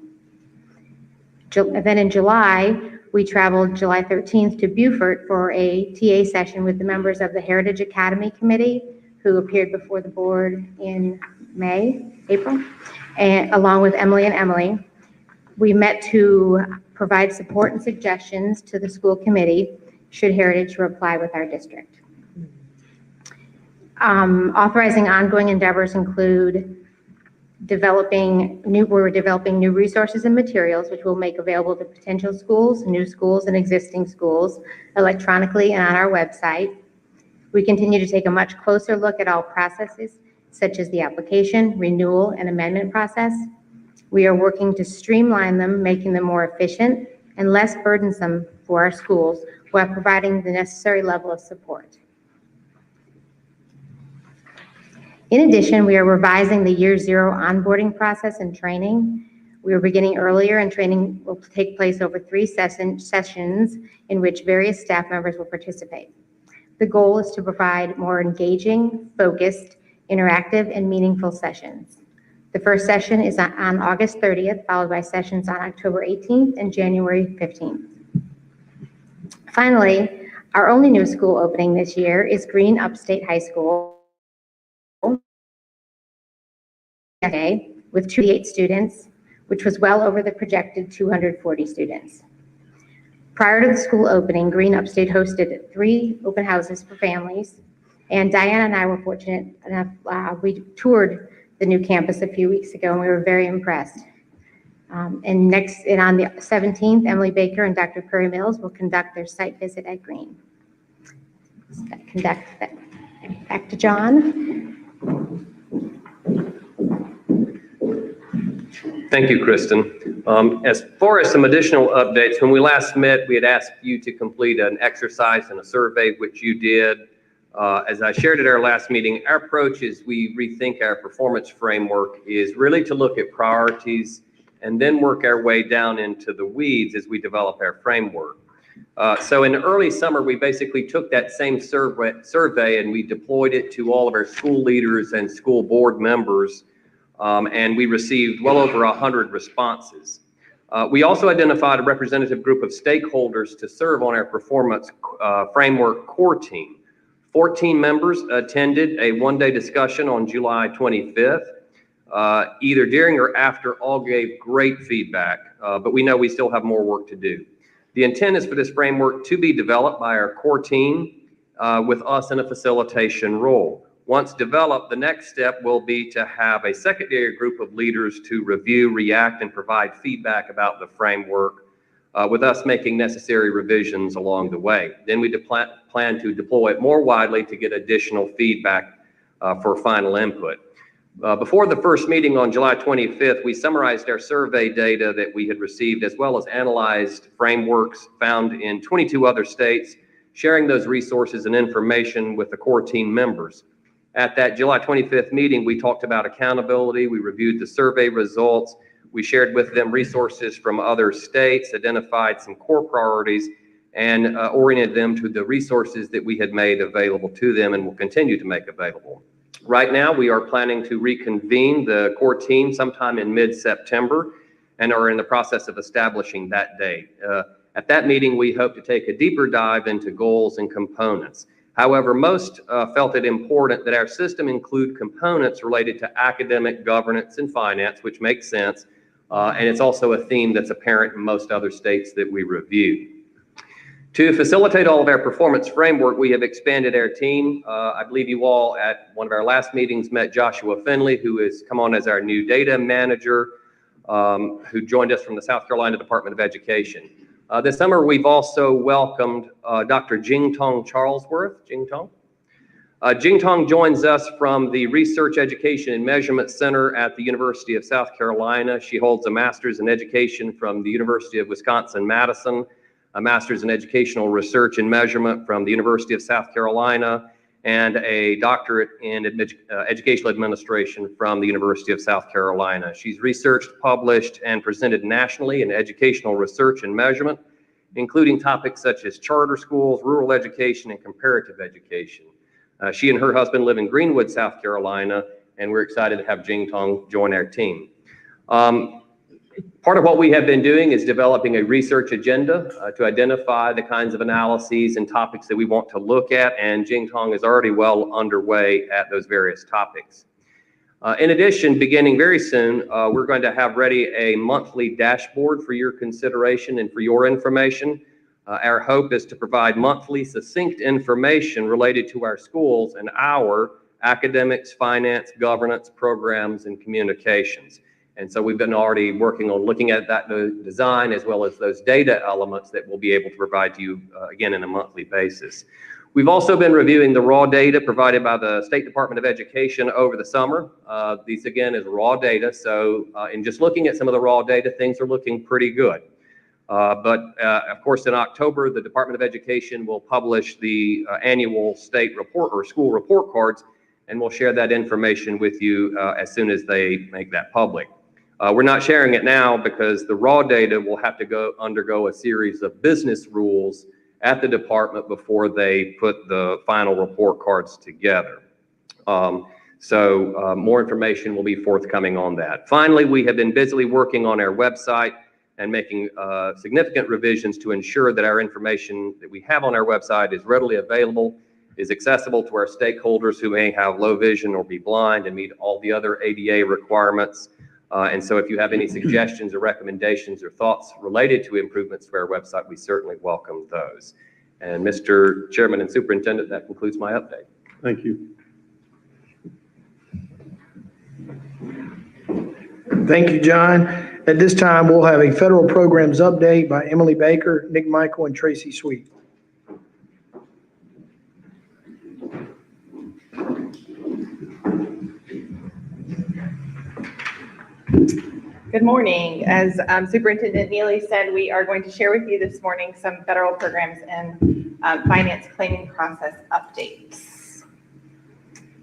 Then in July, we traveled July 13th to Beaufort for a TA session with the members of the Heritage Academy Committee, who appeared before the board in April, and along with Emily and Emily. We met to provide support and suggestions to the school committee should Heritage reply with our district. Authorizing ongoing endeavors include we're developing new resources and materials which we'll make available to potential schools, new schools, and existing schools electronically and on our website. We continue to take a much closer look at all processes such as the application, renewal, and amendment process. We are working to streamline them, making them more efficient and less burdensome for our schools while providing the necessary level of support. In addition, we are revising the Year Zero onboarding process and training. We are beginning earlier, and training will take place over 3 sessions in which various staff members will participate. The goal is to provide more engaging, focused, interactive, and meaningful sessions. The first session is on August 30th, followed by sessions on October 18th and January 15th. Finally, our only new school opening this year is Green Upstate High School, with 288 students, which was well over the projected 240 students. Prior to the school opening, Green Upstate hosted 3 open houses for families, and Diana and I were fortunate enough, we toured the new campus a few weeks ago, and we were very impressed. And on the 17th, Emily Baker and Dr. Curry Mills will conduct their site visit at Green. Back to John. Thank you, Kristen. As far as some additional updates, when we last met, we had asked you to complete an exercise and a survey, which you did. As I shared at our last meeting, our approach as we rethink our performance framework is really to look at priorities and then work our way down into the weeds as we develop our framework. So in early summer, we basically took that same survey and we deployed it to all of our school leaders and school board members. And we received well over 100 responses. We also identified a representative group of stakeholders to serve on our performance framework core team. 14 members attended a one-day discussion on July 25th. Either during or after, all gave great feedback, but we know we still have more work to do. The intent is for this framework to be developed by our core team with us in a facilitation role. Once developed, the next step will be to have a secondary group of leaders to review, react, and provide feedback about the framework, with us making necessary revisions along the way. Then we plan to deploy it more widely to get additional feedback for final input. Before the first meeting on July 25th, we summarized our survey data that we had received, as well as analyzed frameworks found in 22 other states, sharing those resources and information with the core team members. At that July 25th meeting, we talked about accountability, we reviewed the survey results, we shared with them resources from other states, identified some core priorities, and oriented them to the resources that we had made available to them and will continue to make available. Right now, we are planning to reconvene the core team sometime in mid-September and are in the process of establishing that date. At that meeting, we hope to take a deeper dive into goals and components. However, most felt it important that our system include components related to academic governance and finance, which makes sense, and it's also a theme that's apparent in most other states that we review. To facilitate all of our performance framework, we have expanded our team. I believe you all at one of our last meetings met Joshua Finley, who has come on as our new data manager, who joined us from the South Carolina Department of Education. This summer, we've also welcomed Dr. Jing-Tong Charlesworth. Jing-Tong? Jing-Tong joins us from the Research, Education, and Measurement Center at the University of South Carolina. She holds a master's in education from the University of Wisconsin-Madison, a master's in educational research and measurement from the University of South Carolina, and a doctorate in educational administration from the University of South Carolina. She's researched, published, and presented nationally in educational research and measurement, including topics such as charter schools, rural education, and comparative education. She and her husband live in Greenwood, South Carolina, and we're excited to have Jing-Tong join our team. Part of what we have been doing is developing a research agenda to identify the kinds of analyses and topics that we want to look at, and Jing-Tong is already well underway at those various topics. In addition, beginning very soon, we're going to have ready a monthly dashboard for your consideration and for your information. Our hope is to provide monthly succinct information related to our schools and our academics, finance, governance, programs, and communications. And so we've been already working on looking at that design as well as those data elements that we'll be able to provide to you again in a monthly basis. We've also been reviewing the raw data provided by the State Department of Education over the summer. These again is raw data, so in just looking at some of the raw data, things are looking pretty good. But of course, in October, the Department of Education will publish the annual state report or school report cards, and we'll share that information with you as soon as they make that public. We're not sharing it now because the raw data will have to undergo a series of business rules at the department before they put the final report cards together. So more information will be forthcoming on that. Finally, we have been busily working on our website and making significant revisions to ensure that our information that we have on our website is readily available, is accessible to our stakeholders who may have low vision or be blind and meet all the other ADA requirements. And so if you have any suggestions or recommendations or thoughts related to improvements to our website, we certainly welcome those. And Mr. Chairman and Superintendent, that concludes my update. Thank you. Thank you, John. At this time, we'll have a federal programs update by Emily Baker, Nick Michael, and Tracy Sweet. Good morning. As Superintendent Neely said, we are going to share with you this morning some federal programs and finance claiming process updates.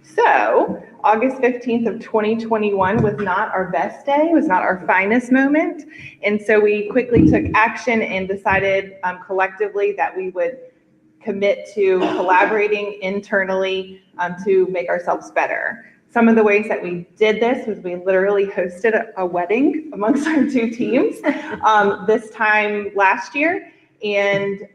So August 15th of 2021 was not our best day, was not our finest moment. And so we quickly took action and decided collectively that we would commit to collaborating internally to make ourselves better. Some of the ways that we did this was we literally hosted a wedding amongst our two teams this time last year. And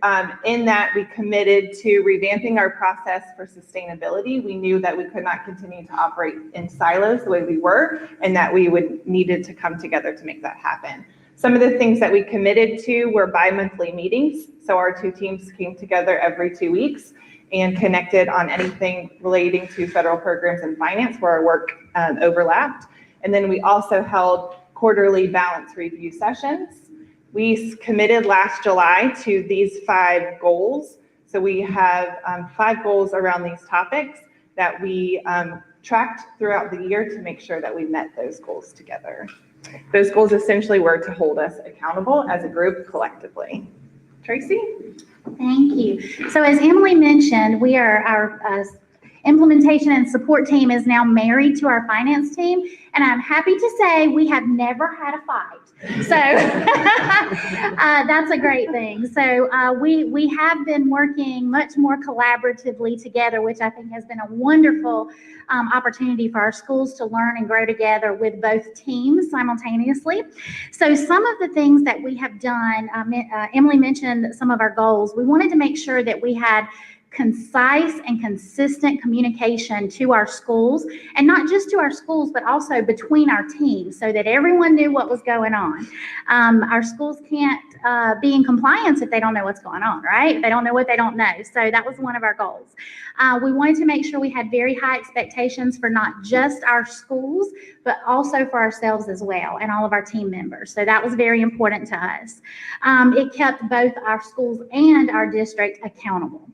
in that, we committed to revamping our process for sustainability. We knew that we could not continue to operate in silos the way we were, and that we would needed to come together to make that happen. Some of the things that we committed to were bi-monthly meetings. So our two teams came together every 2 weeks and connected on anything relating to federal programs and finance where our work overlapped. And then we also held quarterly balance review sessions. We committed last July to these 5 goals. So we have 5 goals around these topics that we tracked throughout the year to make sure that we met those goals together. Those goals essentially were to hold us accountable as a group collectively. Tracy? Thank you. So as Emily mentioned, our implementation and support team is now married to our finance team, and I'm happy to say we have never had a fight. So that's a great thing. So we have been working much more collaboratively together, which I think has been a wonderful opportunity for our schools to learn and grow together with both teams simultaneously. So some of the things that we have done, Emily mentioned some of our goals. We wanted to make sure that we had concise and consistent communication to our schools, and not just to our schools, but also between our teams, so that everyone knew what was going on. Our schools can't be in compliance if they don't know what's going on, right? They don't know what they don't know. So that was one of our goals. We wanted to make sure we had very high expectations for not just our schools, but also for ourselves as well, and all of our team members. So that was very important to us. It kept both our schools and our district accountable.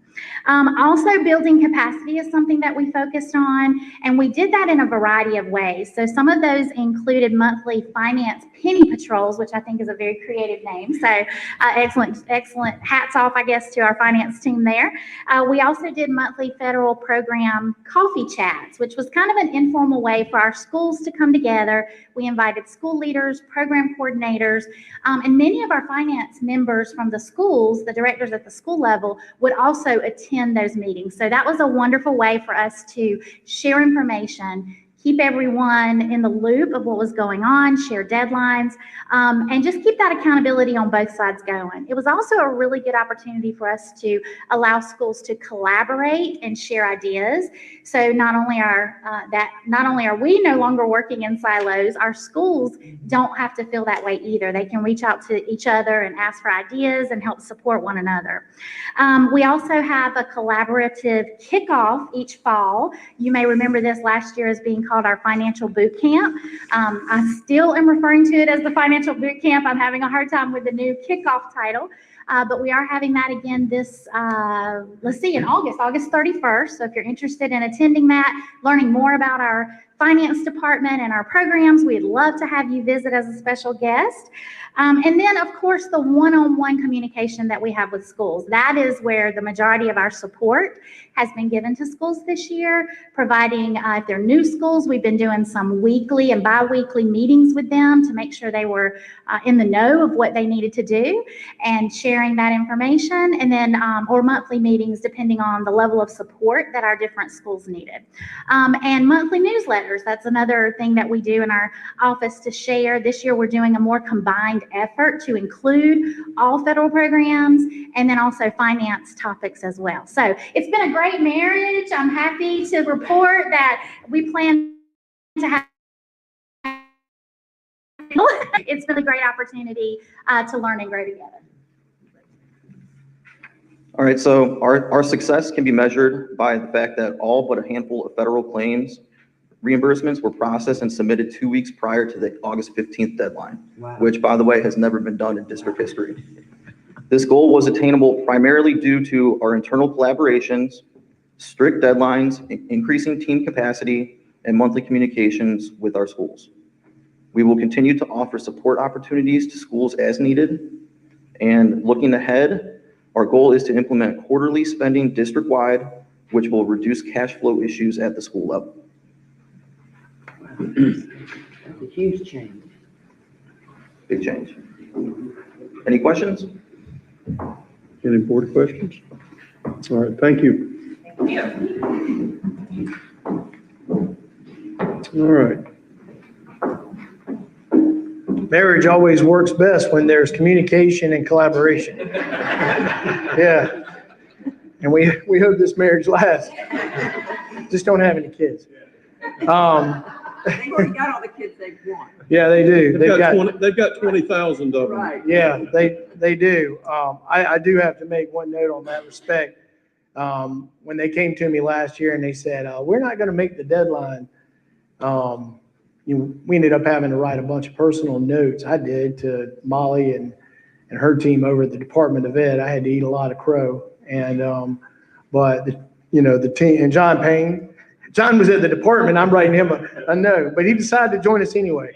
Also, building capacity is something that we focused on, and we did that in a variety of ways. So some of those included monthly finance penny patrols, which I think is a very creative name. So excellent hats off, I guess, to our finance team there. We also did monthly federal program coffee chats, which was kind of an informal way for our schools to come together. We invited school leaders, program coordinators, and many of our finance members from the schools, the directors at the school level, would also attend those meetings. So that was a wonderful way for us to share information, keep everyone in the loop of what was going on, share deadlines, and just keep that accountability on both sides going. It was also a really good opportunity for us to allow schools to collaborate and share ideas. So not only are we no longer working in silos, our schools don't have to feel that way either. They can reach out to each other and ask for ideas and help support one another. We also have a collaborative kickoff each fall. You may remember this last year as being called our financial boot camp. I still am referring to it as the financial boot camp. I'm having a hard time with the new kickoff title. But we are having that again this, in August 31st. So if you're interested in attending that, learning more about our finance department and our programs, we'd love to have you visit as a special guest. And then, of course, the one-on-one communication that we have with schools. That is where the majority of our support has been given to schools this year, providing, if they're new schools, we've been doing some weekly and bi-weekly meetings with them to make sure they were in the know of what they needed to do and sharing that information, and then, or monthly meetings depending on the level of support that our different schools needed. And monthly newsletters, that's another thing that we do in our office to share. This year, we're doing a more combined effort to include all federal programs and then also finance topics as well. So it's been a great marriage. I'm happy to report that we plan to have it's been a great opportunity to learn and grow together. All right, so our success can be measured by the fact that all but a handful of federal claims reimbursements were processed and submitted 2 weeks prior to the August 15th deadline, which, by the way, has never been done in district history. This goal was attainable primarily due to our internal collaborations, strict deadlines, increasing team capacity, and monthly communications with our schools. We will continue to offer support opportunities to schools as needed. And looking ahead, our goal is to implement quarterly spending district-wide, which will reduce cash flow issues at the school level. That's a huge change. Big change. Any questions? Any board questions? All right, thank you. Thank you. All right. Marriage always works best when there's communication and collaboration. Yeah. And we hope this marriage lasts. Just don't have any kids. They've already got all the kids they want. Yeah, they do. They've got 20,000 of them. Right. Yeah, they do. I do have to make one note on that respect. When they came to me last year and they said, we're not going to make the deadline, we ended up having to write a bunch of personal notes. I did to Molly and her team over at the Department of Ed. I had to eat a lot of crow. And, but the team, and John Payne, John was at the department. I'm writing him a note, but he decided to join us anyway.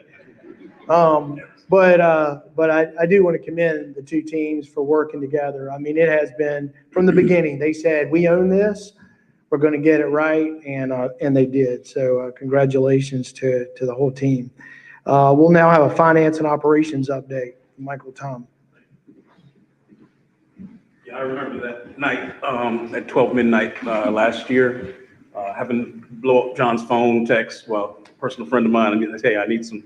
But I do want to commend the two teams for working together. I mean, it has been from the beginning. They said, we own this. We're going to get it right. And they did. So congratulations to the whole team. We'll now have a finance and operations update. Michael Tom. Yeah, I remember that night at 12 midnight last year, having blow up John's phone, text, well, a personal friend of mine, and say, hey, I need some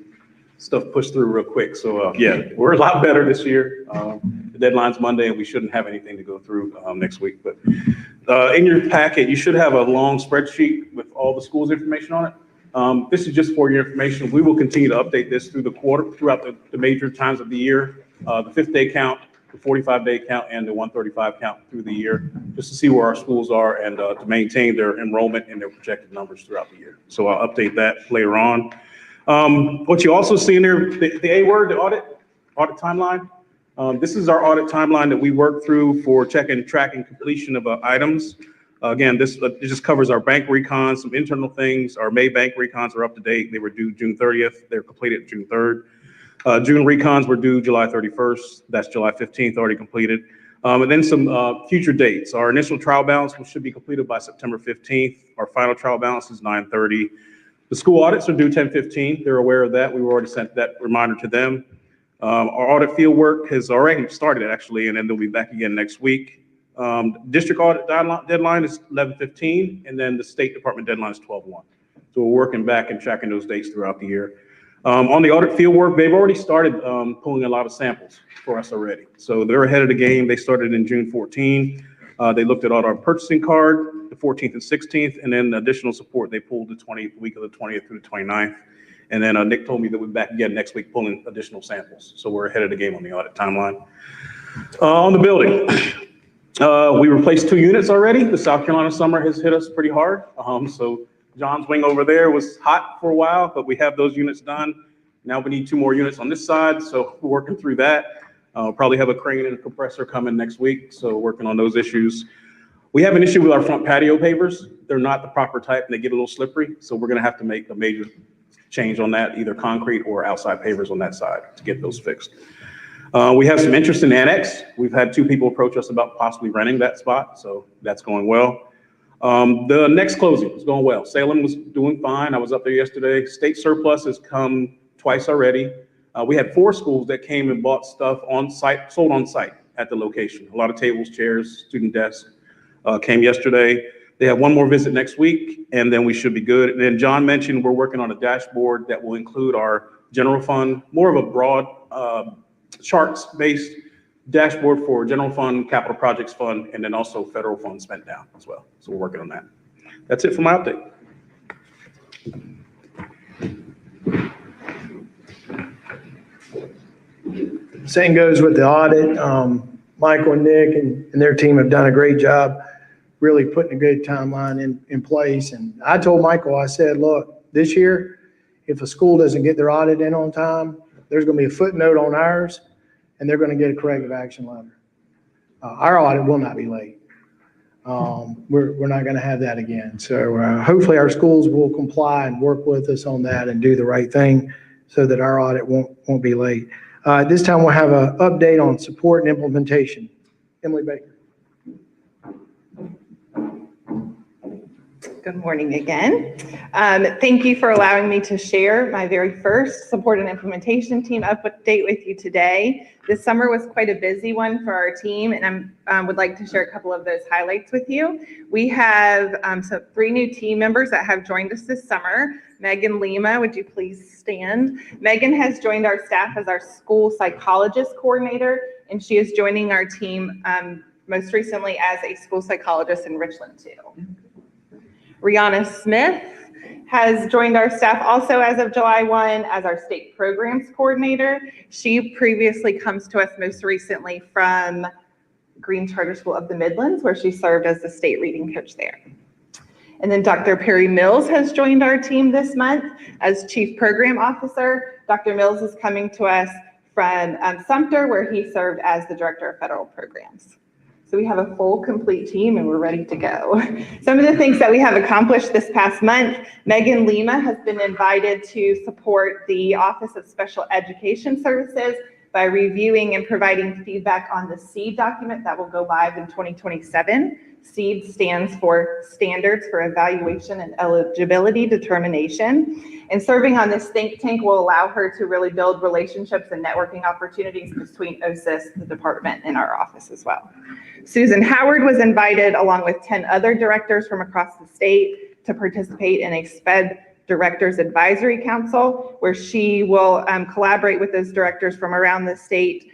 stuff pushed through real quick. So yeah, we're a lot better this year. The deadline's Monday, and we shouldn't have anything to go through next week. But in your packet, you should have a long spreadsheet with all the school's information on it. This is just for your information. We will continue to update this through the quarter, throughout the major times of the year, the 5th-day count, the 45-day count, and the 135 count through the year, just to see where our schools are and to maintain their enrollment and their projected numbers throughout the year. So I'll update that later on. What you also see in there, the A word, the audit timeline. This is our audit timeline that we work through for checking, tracking completion of items. Again, it just covers our bank recons, some internal things. Our May bank recons are up to date. They were due June 30th. They're completed June 3rd. June recons were due July 31st. That's July 15th, already completed. And then some future dates. Our initial trial balance should be completed by September 15th. Our final trial balance is 9/30. The school audits are due 10/15. They're aware of that. We already sent that reminder to them. Our audit field work has already started, actually, and then they'll be back again next week. District audit deadline is 11/15, and then the State Department deadline is 12/1. So we're working back and tracking those dates throughout the year. On the audit field work, they've already started pulling a lot of samples for us already. So they're ahead of the game. They started in June 14. They looked at all our purchasing card, the 14th and 16th, and then additional support. They pulled the week of the 20th through the 29th. And then Nick told me that we're back again next week pulling additional samples. So we're ahead of the game on the audit timeline. On the building, we replaced 2 units already. The South Carolina summer has hit us pretty hard. So John's wing over there was hot for a while, but we have those units done. Now we need 2 more units on this side, so we're working through that. We'll probably have a crane and a compressor coming next week, so working on those issues. We have an issue with our front patio pavers. They're not the proper type, and they get a little slippery, so we're gonna have to make a major change on that, either concrete or outside pavers on that side to get those fixed. We have some interest in annex. We've had 2 people approach us about possibly renting that spot, so that's going well. The next closing is going well. Salem was doing fine. I was up there yesterday. State surplus has come twice already. We had 4 schools that came and bought stuff on site, sold on site at the location. A lot of tables, chairs, student desks came yesterday. They have 1 more visit next week, and then we should be good. And then John mentioned we're working on a dashboard that will include our general fund, more of a broad charts-based dashboard for general fund, capital projects fund, and then also federal funds spent down as well. So we're working on that. That's it for my update. Same goes with the audit. Michael and Nick and their team have done a great job really putting a good timeline in place. And I told Michael, I said, look, this year, if a school doesn't get their audit in on time, there's going to be a footnote on ours, and they're going to get a corrective action letter. Our audit will not be late. We're not going to have that again. So hopefully our schools will comply and work with us on that and do the right thing so that our audit won't be late. This time we'll have an update on support and implementation. Emily Baker. Good morning again. Thank you for allowing me to share my very first support and implementation team update with you today. This summer was quite a busy one for our team, and I would like to share a couple of those highlights with you. We have 3 new team members that have joined us this summer. Megan Lima, would you please stand? Megan has joined our staff as our school psychologist coordinator, and she is joining our team most recently as a school psychologist in Richland too. Rihanna Smith has joined our staff also as of July 1 as our state programs coordinator. She previously comes to us most recently from Green Charter School of the Midlands, where she served as the state reading coach there. And then Dr. Perry Mills has joined our team this month as chief program officer. Dr. Mills is coming to us from Sumter, where he served as the director of federal programs. So we have a full, complete team, and we're ready to go. Some of the things that we have accomplished this past month, Megan Lima has been invited to support the Office of Special Education Services by reviewing and providing feedback on the SEED document that will go live in 2027. SEED stands for Standards for Evaluation and Eligibility Determination. And serving on this think tank will allow her to really build relationships and networking opportunities between OSIS, the department, and our office as well. Susan Howard was invited along with 10 other directors from across the state to participate in a SPED Directors Advisory Council, where she will collaborate with those directors from around the state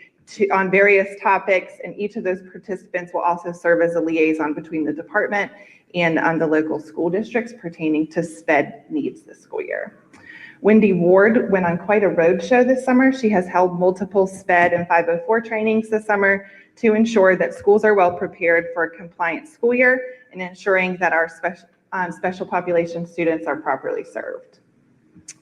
on various topics, and each of those participants will also serve as a liaison between the department and the local school districts pertaining to SPED needs this school year. Wendy Ward went on quite a roadshow this summer. She has held multiple SPED and 504 trainings this summer to ensure that schools are well prepared for a compliant school year and ensuring that our special population students are properly served.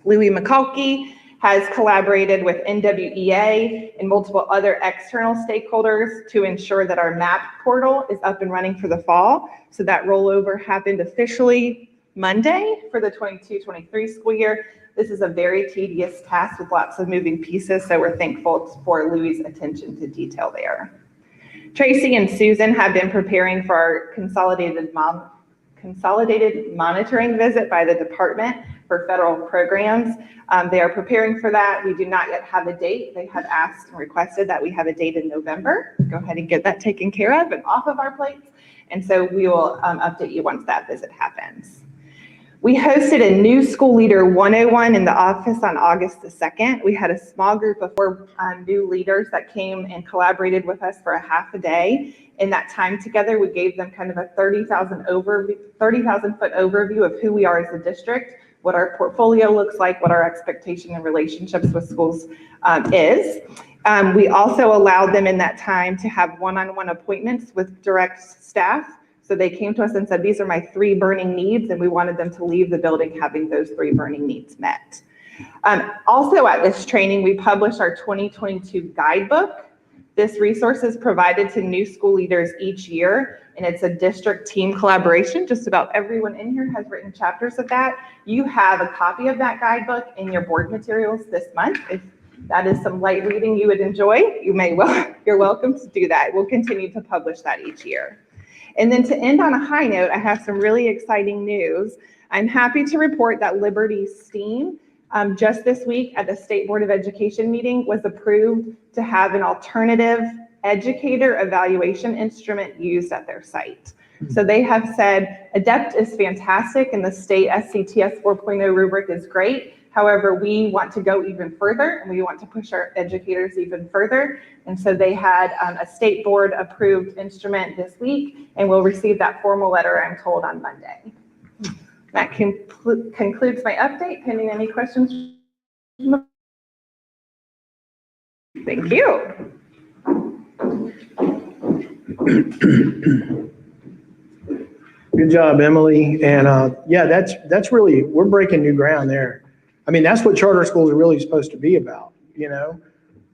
Louie McCulkey has collaborated with NWEA and multiple other external stakeholders to ensure that our MAP portal is up and running for the fall. So that rollover happened officially Monday for the 22-23 school year. This is a very tedious task with lots of moving pieces, so we're thankful for Louie's attention to detail there. Tracy and Susan have been preparing for our consolidated monitoring visit by the department for federal programs. They are preparing for that. We do not yet have a date. They have asked and requested that we have a date in November. Go ahead and get that taken care of and off of our plates. And so we will update you once that visit happens. We hosted a new School Leader 101 in the office on August the 2nd. We had a small group of 4 new leaders that came and collaborated with us for a half a day. In that time together, we gave them kind of a 30,000 foot overview of who we are as a district, what our portfolio looks like, what our expectation and relationships with schools is. We also allowed them in that time to have one-on-one appointments with direct staff. So they came to us and said, these are my 3 burning needs, and we wanted them to leave the building having those 3 burning needs met. Also at this training, we published our 2022 guidebook. This resource is provided to new school leaders each year, and it's a district team collaboration. Just about everyone in here has written chapters of that. You have a copy of that guidebook in your board materials this month. If that is some light reading you would enjoy, you're welcome to do that. We'll continue to publish that each year. And then to end on a high note, I have some really exciting news. I'm happy to report that Liberty STEAM, just this week at the State Board of Education meeting, was approved to have an alternative educator evaluation instrument used at their site. So they have said ADEPT is fantastic and the state SCTS 4.0 rubric is great. However, we want to go even further and we want to push our educators even further. And so they had a state board approved instrument this week, and we'll receive that formal letter, I'm told, on Monday. That concludes my update, pending any questions. Thank you. Good job, Emily. And yeah, that's really, we're breaking new ground there. I mean, that's what charter schools are really supposed to be about, you know,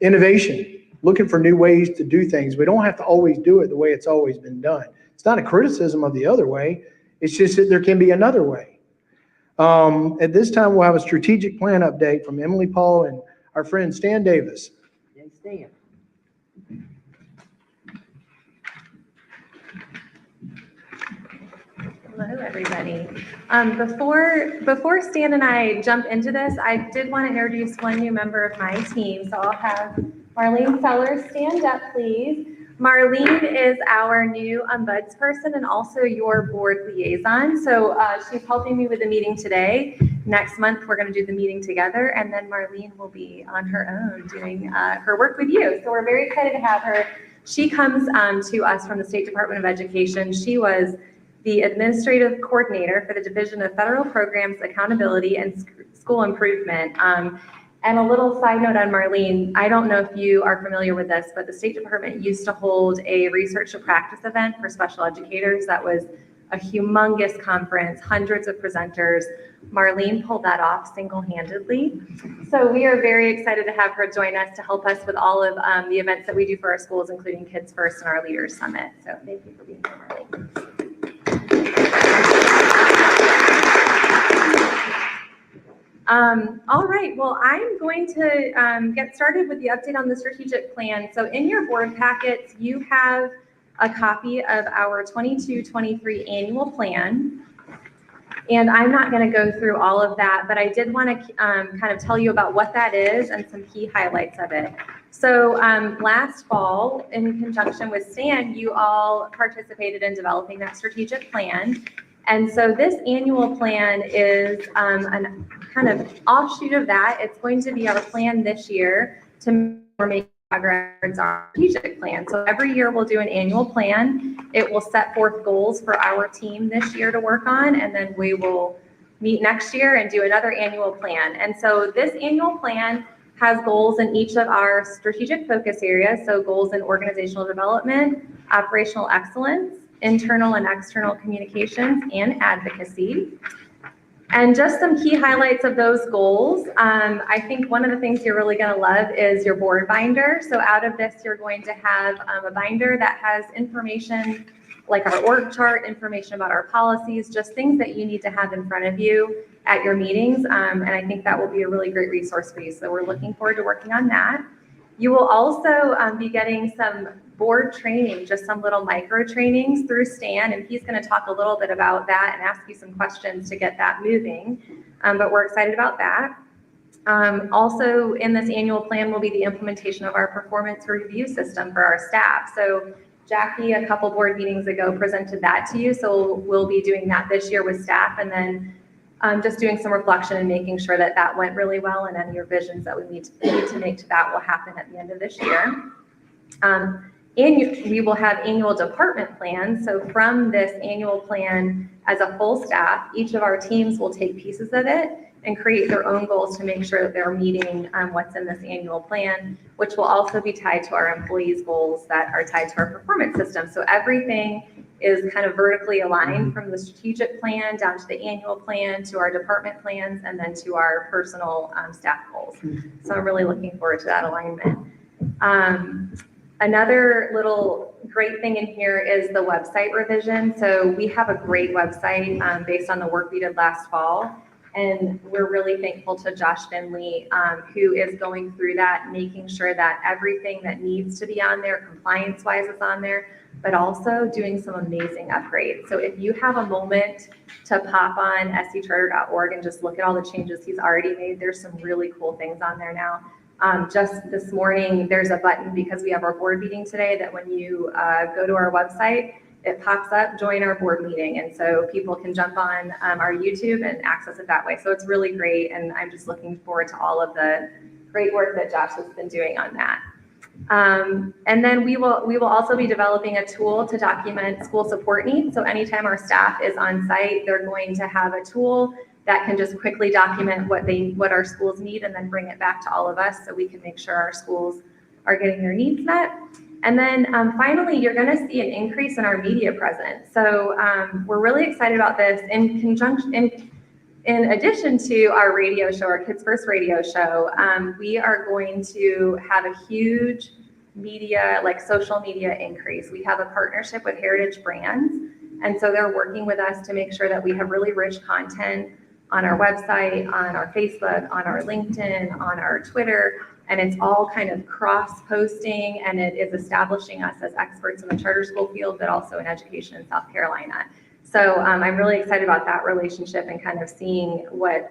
innovation, looking for new ways to do things. We don't have to always do it the way it's always been done. It's not a criticism of the other way. It's just that there can be another way. At this time, we'll have a strategic plan update from Emily Paul and our friend Stan Davis. Stan. Hello, everybody. Before Stan and I jump into this, I did want to introduce one new member of my team. So I'll have Marlene Sellers stand up, please. Marlene is our new ombudsperson and also your board liaison. So she's helping me with the meeting today. Next month, we're going to do the meeting together, and then Marlene will be on her own doing her work with you. So we're very excited to have her. She comes to us from the State Department of Education. She was the administrative coordinator for the Division of Federal Programs, Accountability, and School Improvement. And a little side note on Marlene, I don't know if you are familiar with this, but the State Department used to hold a research to practice event for special educators. That was a humongous conference, hundreds of presenters. Marlene pulled that off single-handedly. So we are very excited to have her join us to help us with all of the events that we do for our schools, including Kids First and our Leaders Summit. So thank you for being here, Marlene. All right, well, I'm going to get started with the update on the strategic plan. So in your board packets, you have a copy of our 22-23 annual plan. And I'm not going to go through all of that, but I did want to kind of tell you about what that is and some key highlights of it. So last fall, in conjunction with Stan, you all participated in developing that strategic plan. And so this annual plan is a kind of offshoot of that. It's going to be our plan this year to make progress on our strategic plan. So every year we'll do an annual plan. It will set forth goals for our team this year to work on, and then we will meet next year and do another annual plan. And so this annual plan has goals in each of our strategic focus areas. So goals in organizational development, operational excellence, internal and external communications, and advocacy. And just some key highlights of those goals. I think one of the things you're really going to love is your board binder. So out of this, you're going to have a binder that has information like our org chart, information about our policies, just things that you need to have in front of you at your meetings. And I think that will be a really great resource for you. So we're looking forward to working on that. You will also be getting some board training, just some little micro trainings through Stan, and he's going to talk a little bit about that and ask you some questions to get that moving. But we're excited about that. Also in this annual plan will be the implementation of our performance review system for our staff. So Jackie, a couple board meetings ago, presented that to you. So we'll be doing that this year with staff, and then just doing some reflection and making sure that that went really well, and any revisions that we need to make to that will happen at the end of this year. And we will have annual department plans. So from this annual plan, as a full staff, each of our teams will take pieces of it and create their own goals to make sure that they're meeting what's in this annual plan, which will also be tied to our employees' goals that are tied to our performance system. So everything is kind of vertically aligned from the strategic plan down to the annual plan, to our department plans, and then to our personal staff goals. So I'm really looking forward to that alignment. Another little great thing in here is the website revision. So we have a great website based on the work we did last fall. And we're really thankful to Josh Finley, who is going through that, making sure that everything that needs to be on there, compliance-wise, is on there, but also doing some amazing upgrades. So if you have a moment to pop on scharter.org and just look at all the changes he's already made, there's some really cool things on there now. Just this morning, there's a button because we have our board meeting today that when you go to our website, it pops up, join our board meeting. And so people can jump on our YouTube and access it that way. So it's really great. And I'm just looking forward to all of the great work that Josh has been doing on that. And then we will also be developing a tool to document school support needs. So anytime our staff is on site, they're going to have a tool that can just quickly document what our schools need and then bring it back to all of us so we can make sure our schools are getting their needs met. And then finally, you're going to see an increase in our media presence. So we're really excited about this. In addition to our radio show, our Kids First radio show, we are going to have a huge media, like social media increase. We have a partnership with Heritage Brands. And so they're working with us to make sure that we have really rich content on our website, on our Facebook, on our LinkedIn, on our Twitter, and it's all kind of cross-posting, and it is establishing us as experts in the charter school field, but also in education in South Carolina. So I'm really excited about that relationship and kind of seeing what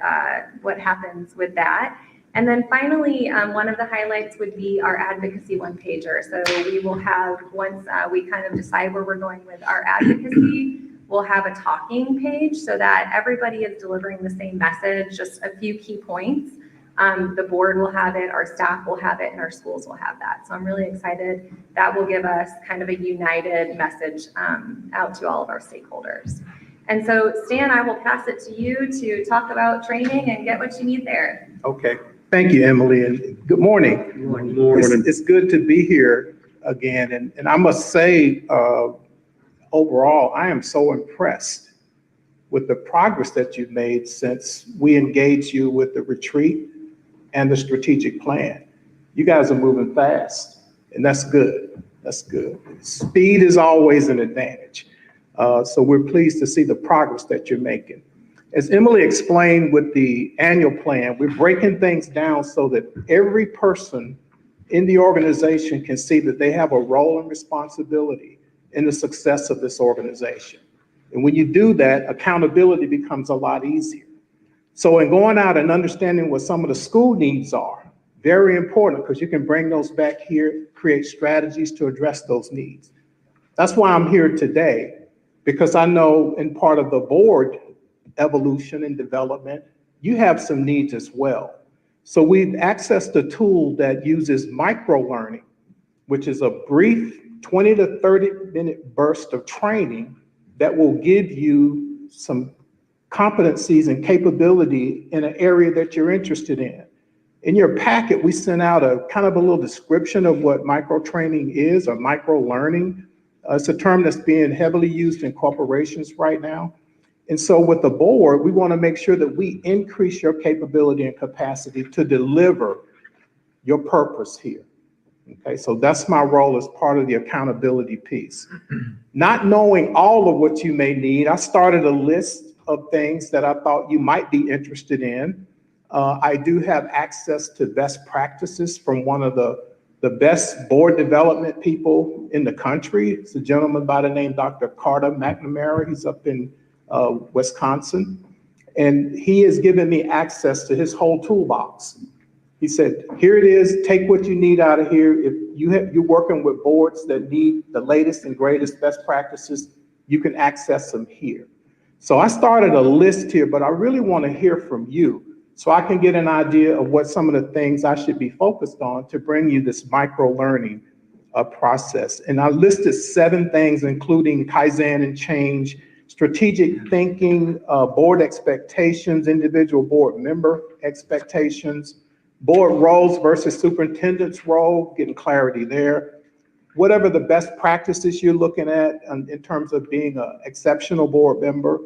happens with that. And then finally, one of the highlights would be our advocacy one pager. So we will have, once we kind of decide where we're going with our advocacy, we'll have a talking page so that everybody is delivering the same message, just a few key points. The board will have it, our staff will have it, and our schools will have that. So I'm really excited. That will give us kind of a united message out to all of our stakeholders. And so Stan, I will pass it to you to talk about training and get what you need there. Okay. Thank you, Emily, and good morning. Good morning. It's good to be here again, and I must say, overall, I am so impressed with the progress that you've made since we engaged you with the retreat and the strategic plan. You guys are moving fast, and that's good. That's good. Speed is always an advantage. So we're pleased to see the progress that you're making. As Emily explained with the annual plan, we're breaking things down so that every person in the organization can see that they have a role and responsibility in the success of this organization. And when you do that, accountability becomes a lot easier. So in going out and understanding what some of the school needs are, very important, because you can bring those back here, create strategies to address those needs. That's why I'm here today, because I know in part of the board evolution and development, you have some needs as well. So we've accessed a tool that uses micro-learning, which is a brief 20 to 30-minute burst of training that will give you some competencies and capability in an area that you're interested in. In your packet, we sent out a kind of a little description of what micro-training is, or micro-learning. It's a term that's being heavily used in corporations right now. And so with the board, we want to make sure that we increase your capability and capacity to deliver your purpose here. Okay, so that's my role as part of the accountability piece. Not knowing all of what you may need, I started a list of things that I thought you might be interested in. I do have access to best practices from one of the best board development people in the country. It's a gentleman by the name Dr. Carter McNamara. He's up in Wisconsin. And he has given me access to his whole toolbox. He said, here it is, take what you need out of here. If you're working with boards that need the latest and greatest best practices, you can access them here. So I started a list here, but I really want to hear from you so I can get an idea of what some of the things I should be focused on to bring you this micro-learning process. And I listed 7 things, including Kaizen and change, strategic thinking, board expectations, individual board member expectations, board roles versus superintendent's role, getting clarity there. Whatever the best practices you're looking at in terms of being an exceptional board member.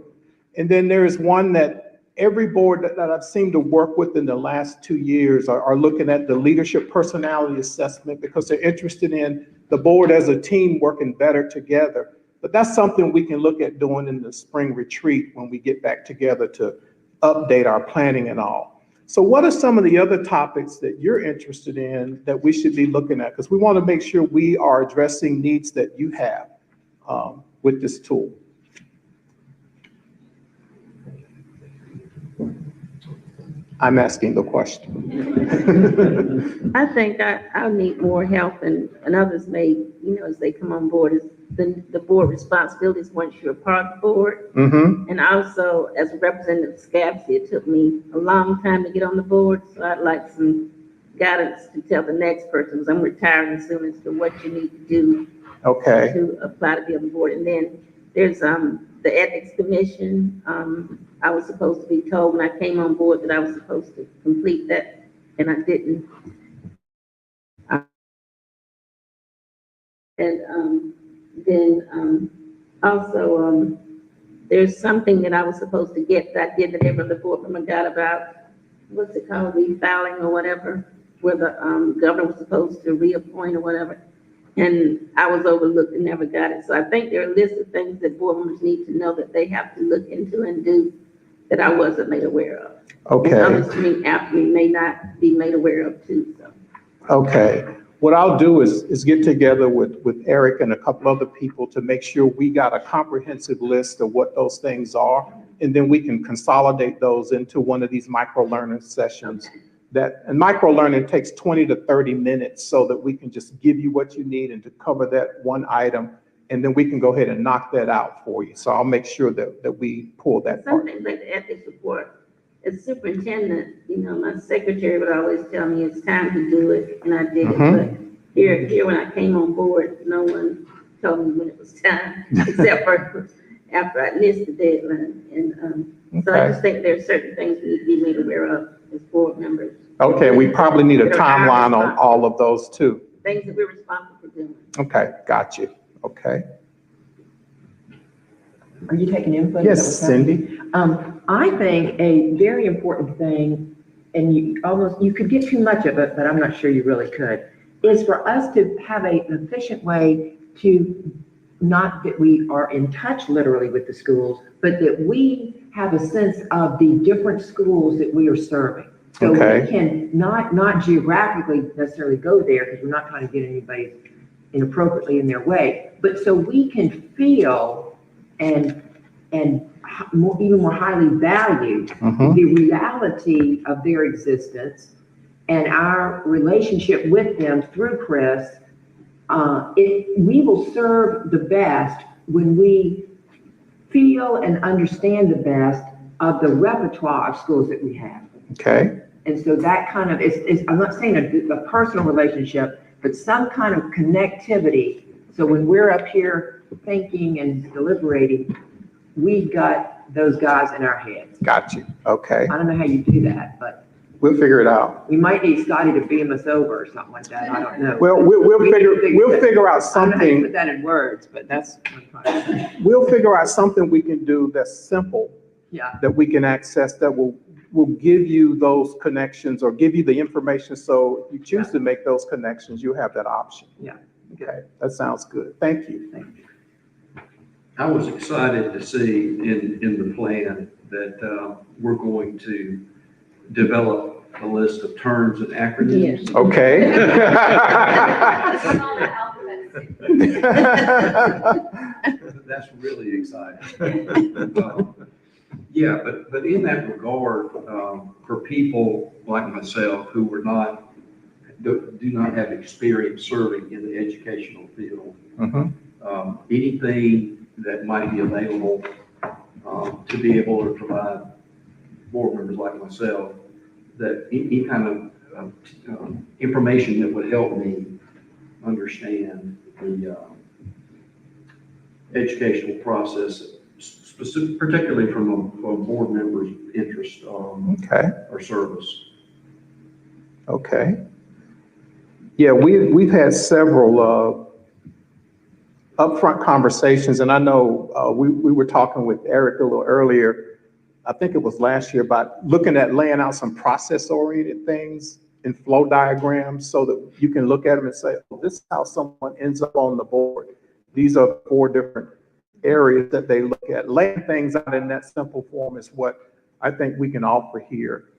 And then there is one that every board that I've seemed to work with in the last 2 years are looking at the leadership personality assessment, because they're interested in the board as a team working better together. But that's something we can look at doing in the spring retreat when we get back together to update our planning and all. So what are some of the other topics that you're interested in that we should be looking at? Because we want to make sure we are addressing needs that you have with this tool. I'm asking the question. I think I'll need more help, and others may, as they come on board, is the board responsibilities once you're a part of the board. Mm-hmm. And also, as a representative of SCAPC, it took me a long time to get on the board, so I'd like some guidance to tell the next person, because I'm retiring soon, as to what you need to do Okay. to apply to be on the board. And then there's the Ethics Commission. I was supposed to be told when I came on board that I was supposed to complete that, and I didn't. Also, there's something that I was supposed to get that I didn't ever on the board, but I got about, what's it called, refiling or whatever, where the governor was supposed to reappoint or whatever. And I was overlooked and never got it. So I think there are a list of things that board members need to know that they have to look into and do that I wasn't made aware of. Okay. And others to me after me may not be made aware of too, so. Okay. what I'll do is get together with Eric and a couple other people to make sure we got a comprehensive list of what those things are. And then we can consolidate those into one of these micro-learning sessions. And micro-learning takes 20 to 30 minutes so that we can just give you what you need and to cover that one item. And then we can go ahead and knock that out for you. So I'll make sure that we pull that part. Something like the ethics report. As superintendent, my secretary would always tell me it's time to do it, and I did it. But here when I came on board, no one told me when it was time, except for after I missed the deadline. And so I just think there's certain things we need to be made aware of as board members. Okay, we probably need a timeline on all of those too. Things that we're responsible for doing. Okay, got you. Okay. Are you taking input? Yes, Cindy. I think a very important thing, and you could get too much of it, but I'm not sure you really could, is for us to have an efficient way to, not that we are in touch literally with the schools, but that we have a sense of the different schools that we are serving. So we can not geographically necessarily go there, because we're not trying to get anybody inappropriately in their way, but so we can feel and even more highly value the reality of their existence and our relationship with them through Chris. We will serve the best when we feel and understand the best of the repertoire of schools that we have. Okay. And so that kind of is I'm not saying a personal relationship, but some kind of connectivity. So when we're up here thinking and deliberating, we've got those guys in our heads. Got you. Okay. I don't know how you do that, but we'll figure it out. we might need Scotty to beam us over or something like that. I don't know. Well, we'll figure out I don't know how you something. put that in words, but that's what I'm trying to say. We'll figure out something we can do that's simple, Yeah. that we can access, that will give you those connections or give you the information. So if you choose to make those connections, you have that option. Yeah. Okay, that sounds good. Thank you. I was excited to see in the plan that we're going to develop a list of terms and acronyms. Okay. That's really exciting. Yeah, but in that regard, for people like myself who do not have experience serving in the educational field, anything that might be available to be able to provide board members like myself, that any kind of information that would help me understand the educational process, particularly from a board member's interest or service. Okay. Yeah, we've had several upfront conversations, and I know we were talking with Eric a little earlier, I think it was last year, about looking at laying out some process-oriented things in flow diagrams so that you can look at them and say, oh, this is how someone ends up on the board. These are 4 different areas that they look at. Laying things out in that simple form is what I think we can offer here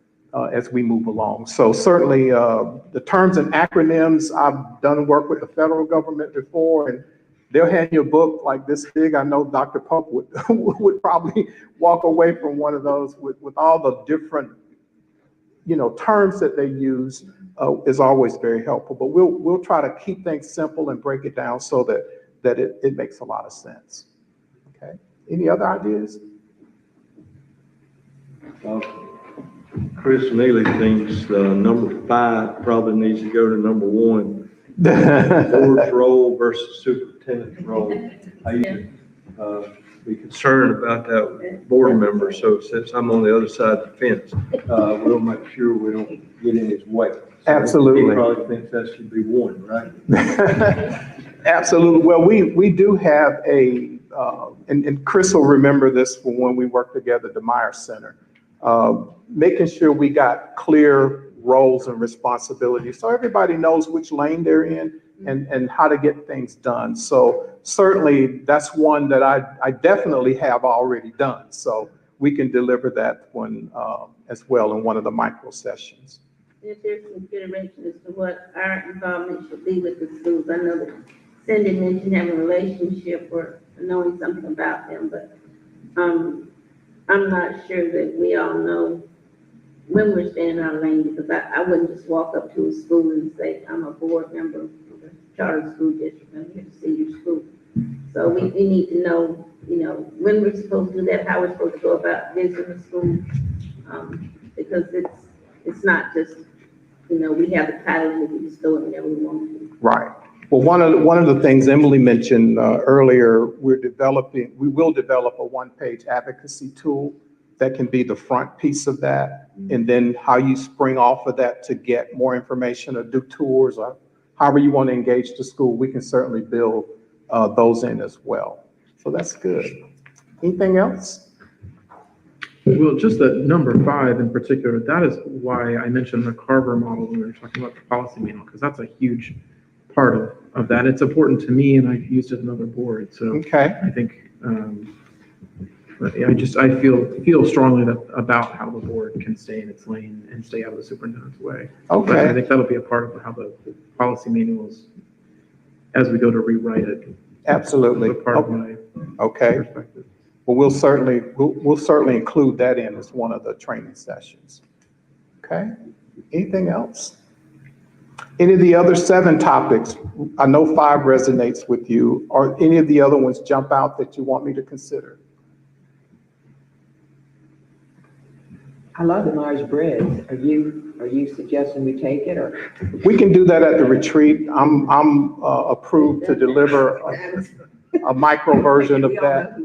as we move along. So certainly the terms and acronyms, I've done work with the federal government before, and they'll hand you a book like this big. I know Dr. Pope would probably walk away from one of those with all the different, terms that they use is always very helpful. But we'll try to keep things simple and break it down so that it makes a lot of sense. Okay. Any other ideas? Chris Neely thinks number 5 probably needs to go to number 1. Board's role versus superintendent's role. I used to be concerned about that with board member, so since I'm on the other side of the fence, we'll make sure we don't get in his way. So Absolutely. He probably thinks that should be 1, right? Absolutely. Well, we do have and Chris will remember this from when we worked together at the Meyer Center, making sure we got clear roles and responsibilities so everybody knows which lane they're in and how to get things done. So certainly that's one that I definitely have already done. So we can deliver that one as well in one of the micro sessions. if there's some consideration as to what our involvement should be with the schools. I know that Cindy mentioned having a relationship or knowing something about them, but, I'm not sure that we all know when we're staying in our lane, because I wouldn't just walk up to a school and say, I'm a board member of the charter school district, I'm here to see your school. So we need to know, when we're supposed to do that, how we're supposed to go about visiting the school. Because it's not just, we have the title and we can just go in whenever we want to. Right. Well, one of the things Emily mentioned earlier, we will develop a one-page advocacy tool that can be the front piece of that. And then how you spring off of that to get more information or do tours or however you want to engage the school, we can certainly build those in as well. So that's good. Anything else? Well, just that number 5 in particular, that is why I mentioned the Carver model when we were talking about the policy manual, because that's a huge part of that. It's important to me, and I've used it in other boards. So okay. I think, I feel strongly about how the board can stay in its lane and stay out of the superintendent's way. Okay. But I think that'll be a part of how the policy manuals, as we go to rewrite it. Absolutely. Part of my perspective. Well, we'll certainly include that in as one of the training sessions. Okay. Anything else? Any of the other 7 topics? I know 5 resonates with you. Or any of the other ones jump out that you want me to consider? I love the Myers-Briggs. Are you suggesting we take it, or? We can do that at the retreat. I'm approved to deliver a micro version of that.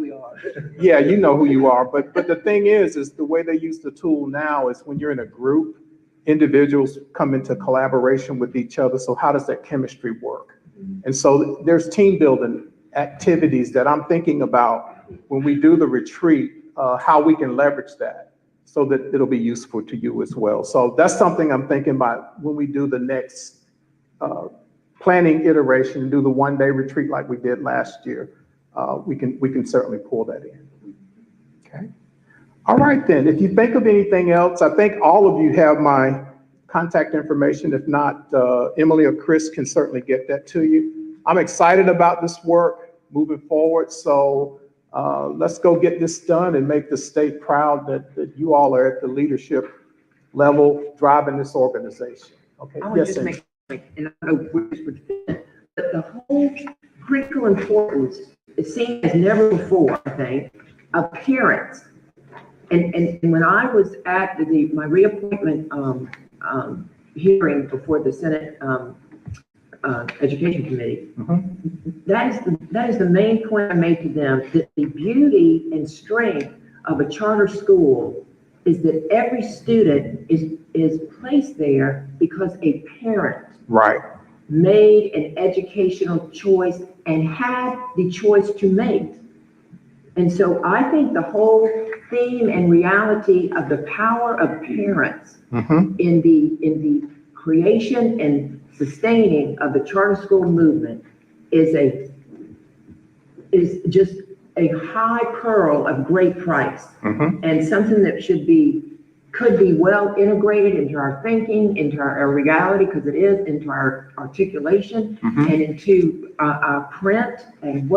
Yeah, you know who you are. But the thing is the way they use the tool now is when you're in a group, individuals come into collaboration with each other. So how does that chemistry work? And so there's team building activities that I'm thinking about when we do the retreat, how we can leverage that so that it'll be useful to you as well. So that's something I'm thinking about when we do the next planning iteration, do the one-day retreat like we did last year. We can certainly pull that in. Okay. All right, then. If you think of anything else, I think all of you have my contact information. If not, Emily or Chris can certainly get that to you. I'm excited about this work moving forward. So let's go get this done and make the state proud that you all are at the leadership level driving this organization. Okay. I want to just make, and I know Bruce would fit, but the whole critical importance, it seems as never before, I think, of parents. And when I was at my reappointment hearing before the Senate Education Committee, that is the main point I made to them, that the beauty and strength of a charter school is that every student is placed there because a parent made an educational choice and had the choice to make. And so I think the whole theme and reality of the power of parents in the creation and sustaining of the charter school movement is just a high pearl of great price, and something that could be well integrated into our thinking, into our reality, because it is, into our articulation, and into our print, and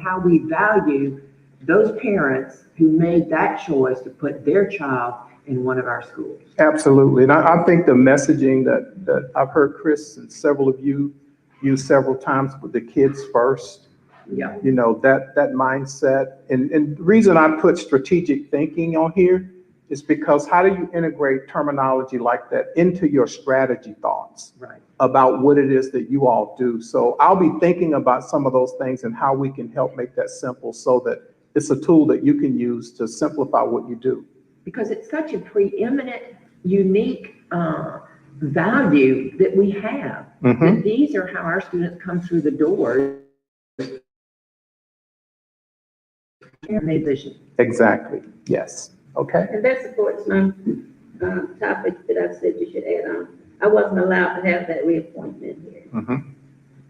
how we value those parents who made that choice to put their child in one of our schools. Absolutely. And I think the messaging that I've heard Chris and several of you use several times with the kids first, that mindset. And the reason I put strategic thinking on here is because how do you integrate terminology like that into your strategy thoughts about what it is that you all do? So I'll be thinking about some of those things and how we can help make that simple so that it's a tool that you can use to simplify what you do. Because it's such a preeminent, unique value that we have. That these are how our students come through the door. Vision. Exactly. Yes. Okay. And that supports my topic that I said you should add on. I wasn't allowed to have that reappointment here.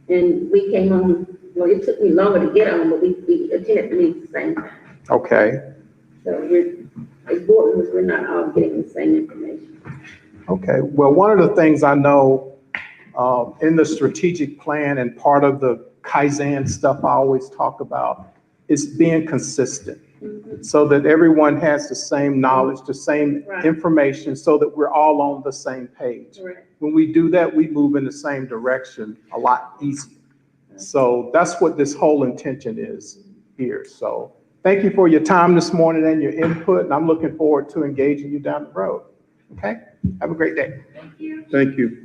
And we came on, well, it took me longer to get on, but we attended the meeting at the same time. Okay. So as board members, we're not all getting the same information. Okay, well, one of the things I know in the strategic plan and part of the Kaizen stuff I always talk about is being consistent so that everyone has the same knowledge, the same information, so that we're all on the same page. When we do that, we move in the same direction a lot easier. So that's what this whole intention is here. So thank you for your time this morning and your input, and I'm looking forward to engaging you down the road. Okay? Have a great day. Thank you. Thank you.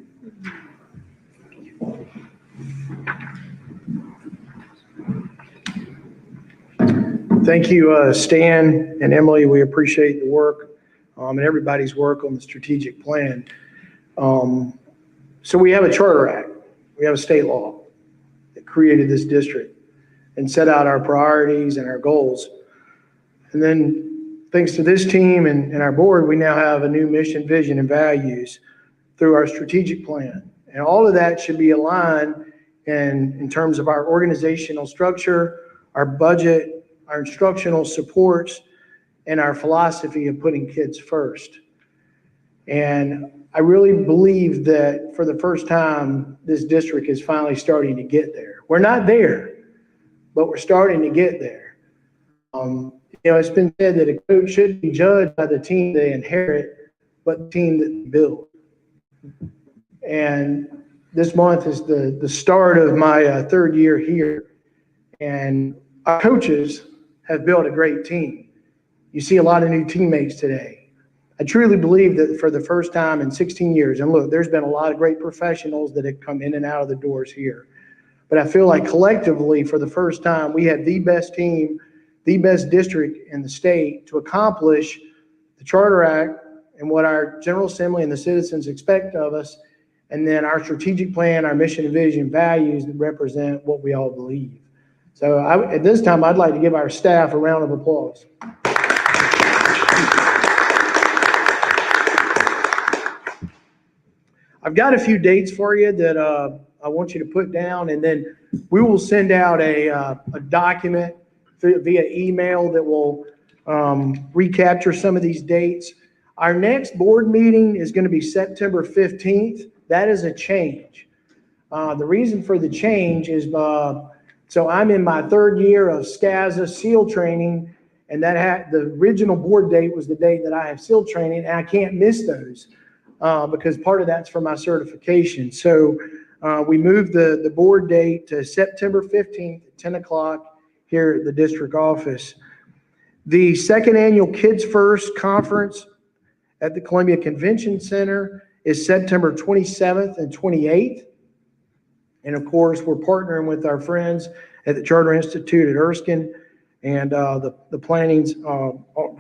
Thank you, Stan and Emily. We appreciate the work and everybody's work on the strategic plan. So we have a charter act. We have a state law that created this district and set out our priorities and our goals. And then thanks to this team and our board, we now have a new mission, vision, and values through our strategic plan. And all of that should be aligned in terms of our organizational structure, our budget, our instructional supports, and our philosophy of putting kids first. And I really believe that for the first time, this district is finally starting to get there. We're not there, but we're starting to get there. It's been said that a coach shouldn't be judged by the team they inherit, but the team that they build. And this month is the start of my third year here. And our coaches have built a great team. You see a lot of new teammates today. I truly believe that for the first time in 16 years, and look, there's been a lot of great professionals that have come in and out of the doors here. But I feel like collectively, for the first time, we have the best team, the best district in the state to accomplish the Charter Act and what our General Assembly and the citizens expect of us, and then our strategic plan, our mission and vision, values that represent what we all believe. So at this time, I'd like to give our staff a round of applause. I've got a few dates for you that I want you to put down, and then we will send out a document via email that will recapture some of these dates. Our next board meeting is going to be September 15th. That is a change. The reason for the change is so I'm in my third year of SCASA SEAL training, and the original board date was the date that I have SEAL training, and I can't miss those because part of that's for my certification. So we moved the board date to September 15th at 10 o'clock here at the district office. The second annual Kids First Conference at the Columbia Convention Center is September 27th and 28th. And of course, we're partnering with our friends at the Charter Institute at Erskine, and the planning's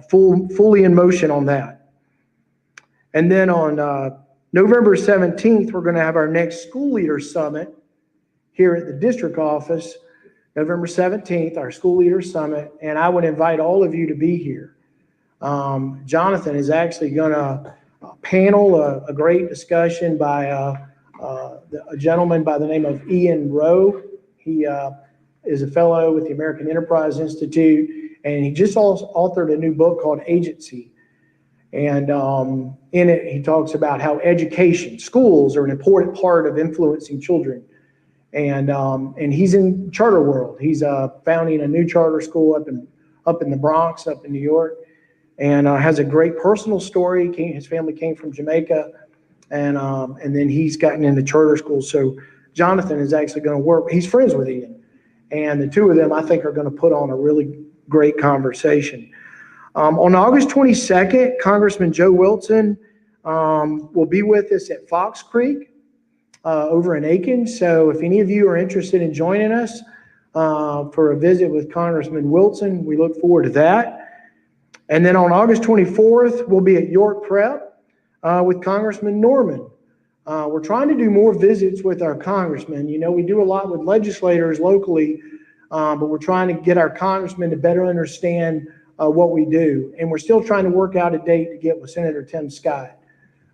fully in motion on that. And then on November 17th, we're going to have our next School Leader Summit here at the district office. November 17th, our School Leader Summit, and I would invite all of you to be here. Jonathan is actually going to panel a great discussion by a gentleman by the name of Ian Rowe. He is a fellow with the American Enterprise Institute, and he just authored a new book called Agency. And in it, he talks about how schools are an important part of influencing children. And he's in charter world. He's founding a new charter school up in the Bronx, up in New York, and has a great personal story. His family came from Jamaica, and then he's gotten into charter school. So Jonathan is actually going to work. He's friends with Ian, and the two of them, I think, are going to put on a really great conversation. On August 22nd, Congressman Joe Wilson will be with us at Fox Creek over in Aiken. So if any of you are interested in joining us for a visit with Congressman Wilson, we look forward to that. And then on August 24th, we'll be at York Prep with Congressman Norman. We're trying to do more visits with our congressmen. You know, we do a lot with legislators locally, but we're trying to get our congressmen to better understand what we do. And we're still trying to work out a date to get with Senator Tim Scott.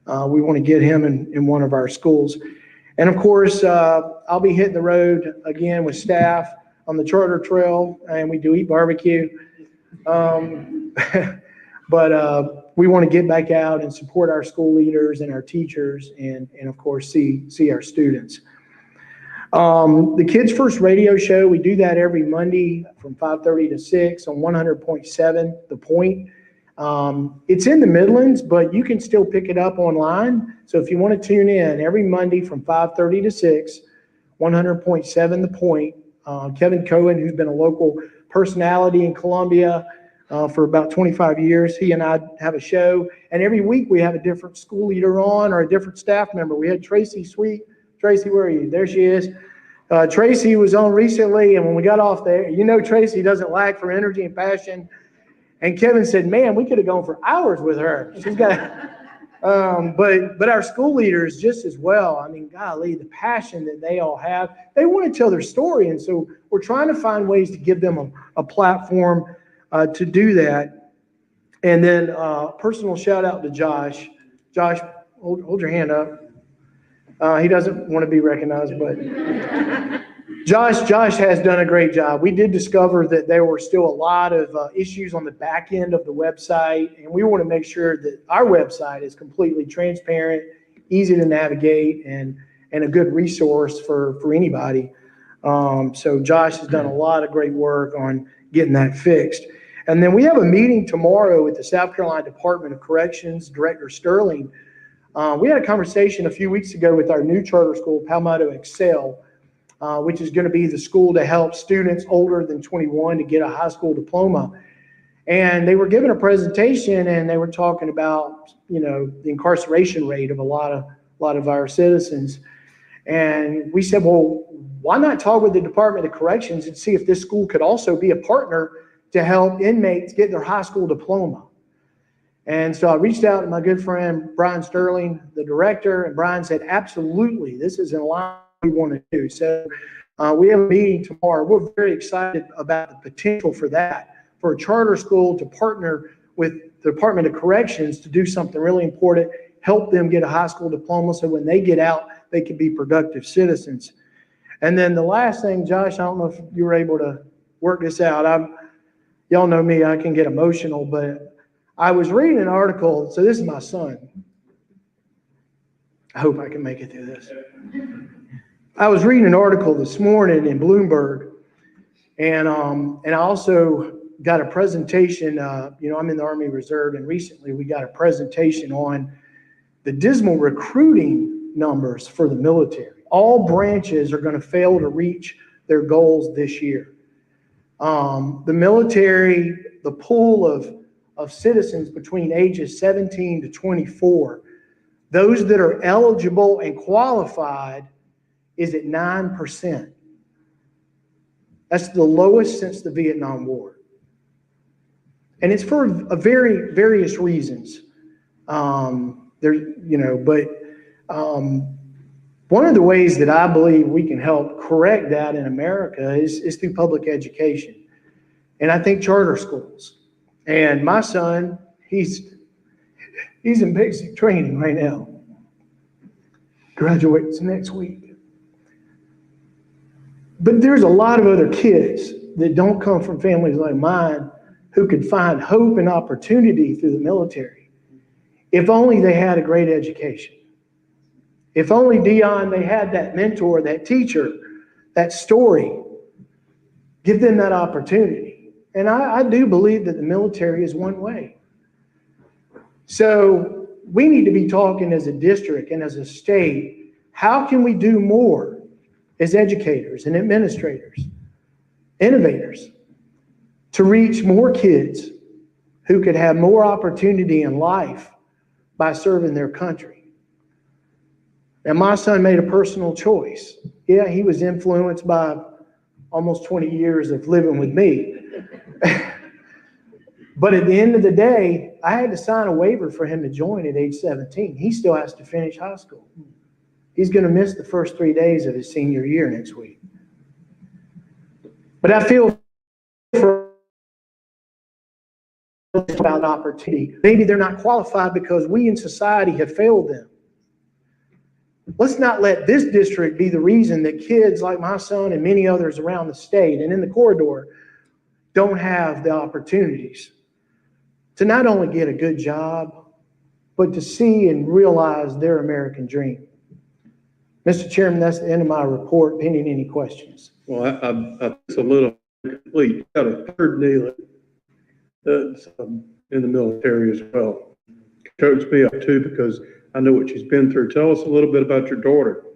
We want to get him in one of our schools. And of course, I'll be hitting the road again with staff on the Charter Trail, and we do eat barbecue. But we want to get back out and support our school leaders and our teachers and of course, see our students. The Kids First radio show, we do that every Monday from 5:30 to 6 on 100.7 The Point. It's in the Midlands, but you can still pick it up online. So if you want to tune in every Monday from 5:30 to 6, 100.7 The Point. Kevin Cohen, who's been a local personality in Columbia for about 25 years, he and I have a show. And every week we have a different school leader on or a different staff member. We had Tracy Sweet. Tracy, where are you? There she is. Tracy was on recently, and when we got off there, you know Tracy doesn't lack for energy and passion. And Kevin said, man, we could have gone for hours with her. She's got, but our school leaders just as well. I mean, golly, the passion that they all have. They want to tell their story, and so we're trying to find ways to give them a platform to do that. And then personal shout out to Josh. Josh, hold your hand up. He doesn't want to be recognized, but Josh has done a great job. We did discover that there were still a lot of issues on the back end of the website, and we want to make sure that our website is completely transparent, easy to navigate, and a good resource for anybody. So Josh has done a lot of great work on getting that fixed. And then we have a meeting tomorrow with the South Carolina Department of Corrections, Director Sterling. We had a conversation a few weeks ago with our new charter school, Palmetto Excel, which is going to be the school to help students older than 21 to get a high school diploma. And they were giving a presentation, and they were talking about, the incarceration rate of a lot of our citizens. And we said, well, why not talk with the Department of Corrections and see if this school could also be a partner to help inmates get their high school diploma. And so I reached out to my good friend, Brian Sterling, the director, and Brian said, absolutely, this is in line with what we want to do. So we have a meeting tomorrow. We're very excited about the potential for that, for a charter school to partner with the Department of Corrections to do something really important, help them get a high school diploma so when they get out, they can be productive citizens. And then the last thing, Josh, I don't know if you were able to work this out. Y'all know me, I can get emotional, but I was reading an article. So this is my son. I hope I can make it through this. I was reading an article this morning in Bloomberg, and I also got a presentation. I'm in the Army Reserve, and recently we got a presentation on the dismal recruiting numbers for the military. All branches are going to fail to reach their goals this year. The military, the pool of citizens between ages 17 to 24, those that are eligible and qualified is at 9%. That's the lowest since the Vietnam War. And it's for various reasons. One of the ways that I believe we can help correct that in America is through public education. And I think charter schools. And my son, he's in basic training right now. Graduates next week. But there's a lot of other kids that don't come from families like mine who could find hope and opportunity through the military if only they had a great education. If only, Dion, they had that mentor, that teacher, that story. Give them that opportunity. And I do believe that the military is one way. So we need to be talking as a district and as a state, how can we do more as educators and administrators, innovators, to reach more kids who could have more opportunity in life by serving their country. And my son made a personal choice. Yeah, he was influenced by almost 20 years of living with me. But at the end of the day, I had to sign a waiver for him to join at age 17. He still has to finish high school. He's going to miss the first 3 days of his senior year next week. But I feel about opportunity. Maybe they're not qualified because we in society have failed them. Let's not let this district be the reason that kids like my son and many others around the state and in the corridor don't have the opportunities to not only get a good job, but to see and realize their American dream. Mr. Chairman, that's the end of my report, pending any questions. Well, it's a little complete. Got a third Neely that's in the military as well. Chokes me up too because I know what she's been through. Tell us a little bit about your daughter.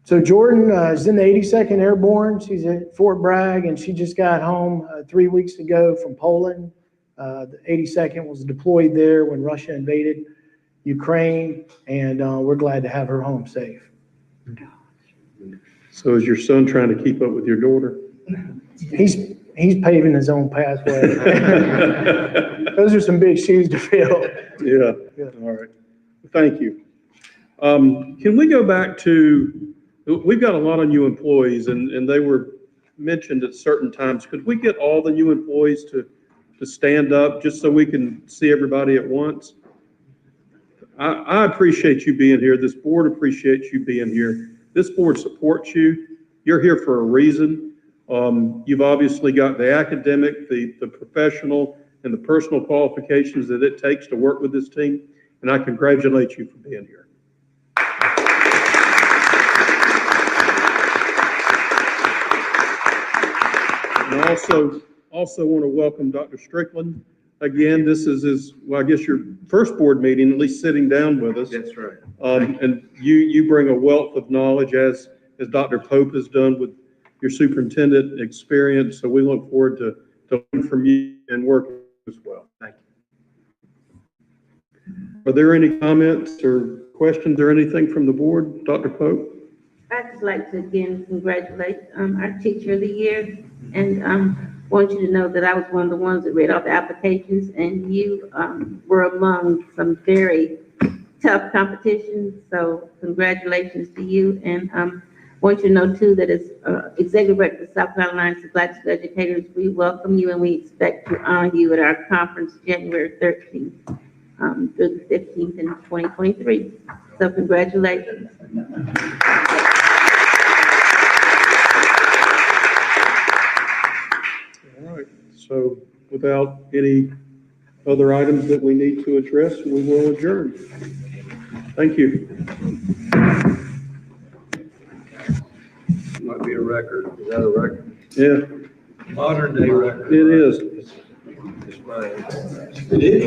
So Jordan is in the 82nd Airborne. She's at Fort Bragg, and she just got home 3 weeks ago from Poland. The 82nd was deployed there when Russia invaded Ukraine, and we're glad to have her home safe. So is your son trying to keep up with your daughter? He's paving his own pathway. Those are some big shoes to fill. Yeah, all right. Thank you. Can we go back to, we've got a lot of new employees and they were mentioned at certain times. Could we get all the new employees to stand up just so we can see everybody at once? I appreciate you being here. This board appreciates you being here. This board supports you. You're here for a reason. You've obviously got the academic, the professional, and the personal qualifications that it takes to work with this team, and I congratulate you for being here. And I also want to welcome Dr. Strickland. Again, this is his, well, I guess your first board meeting, at least sitting down with us. That's right. And you bring a wealth of knowledge as Dr. Pope has done with your superintendent experience. So we look forward to learning from you and working as well. Thank you. Are there any comments or questions or anything from the board? Dr. Pope? I'd just like to again congratulate our teacher of the year, and want you to know that I was one of the ones that read off the applications, and you were among some very tough competition. So congratulations to you, and want you to know too that as Executive Director of South Carolina Alliance of Black School Educators, we welcome you and we expect to honor you at our conference January 13th through the 15th in 2023. So congratulations. All right, so without any other items that we need to address, we will adjourn. Thank you. Might be a record. Is that a record? Yeah. Modern day record. It is. It's mine. It is.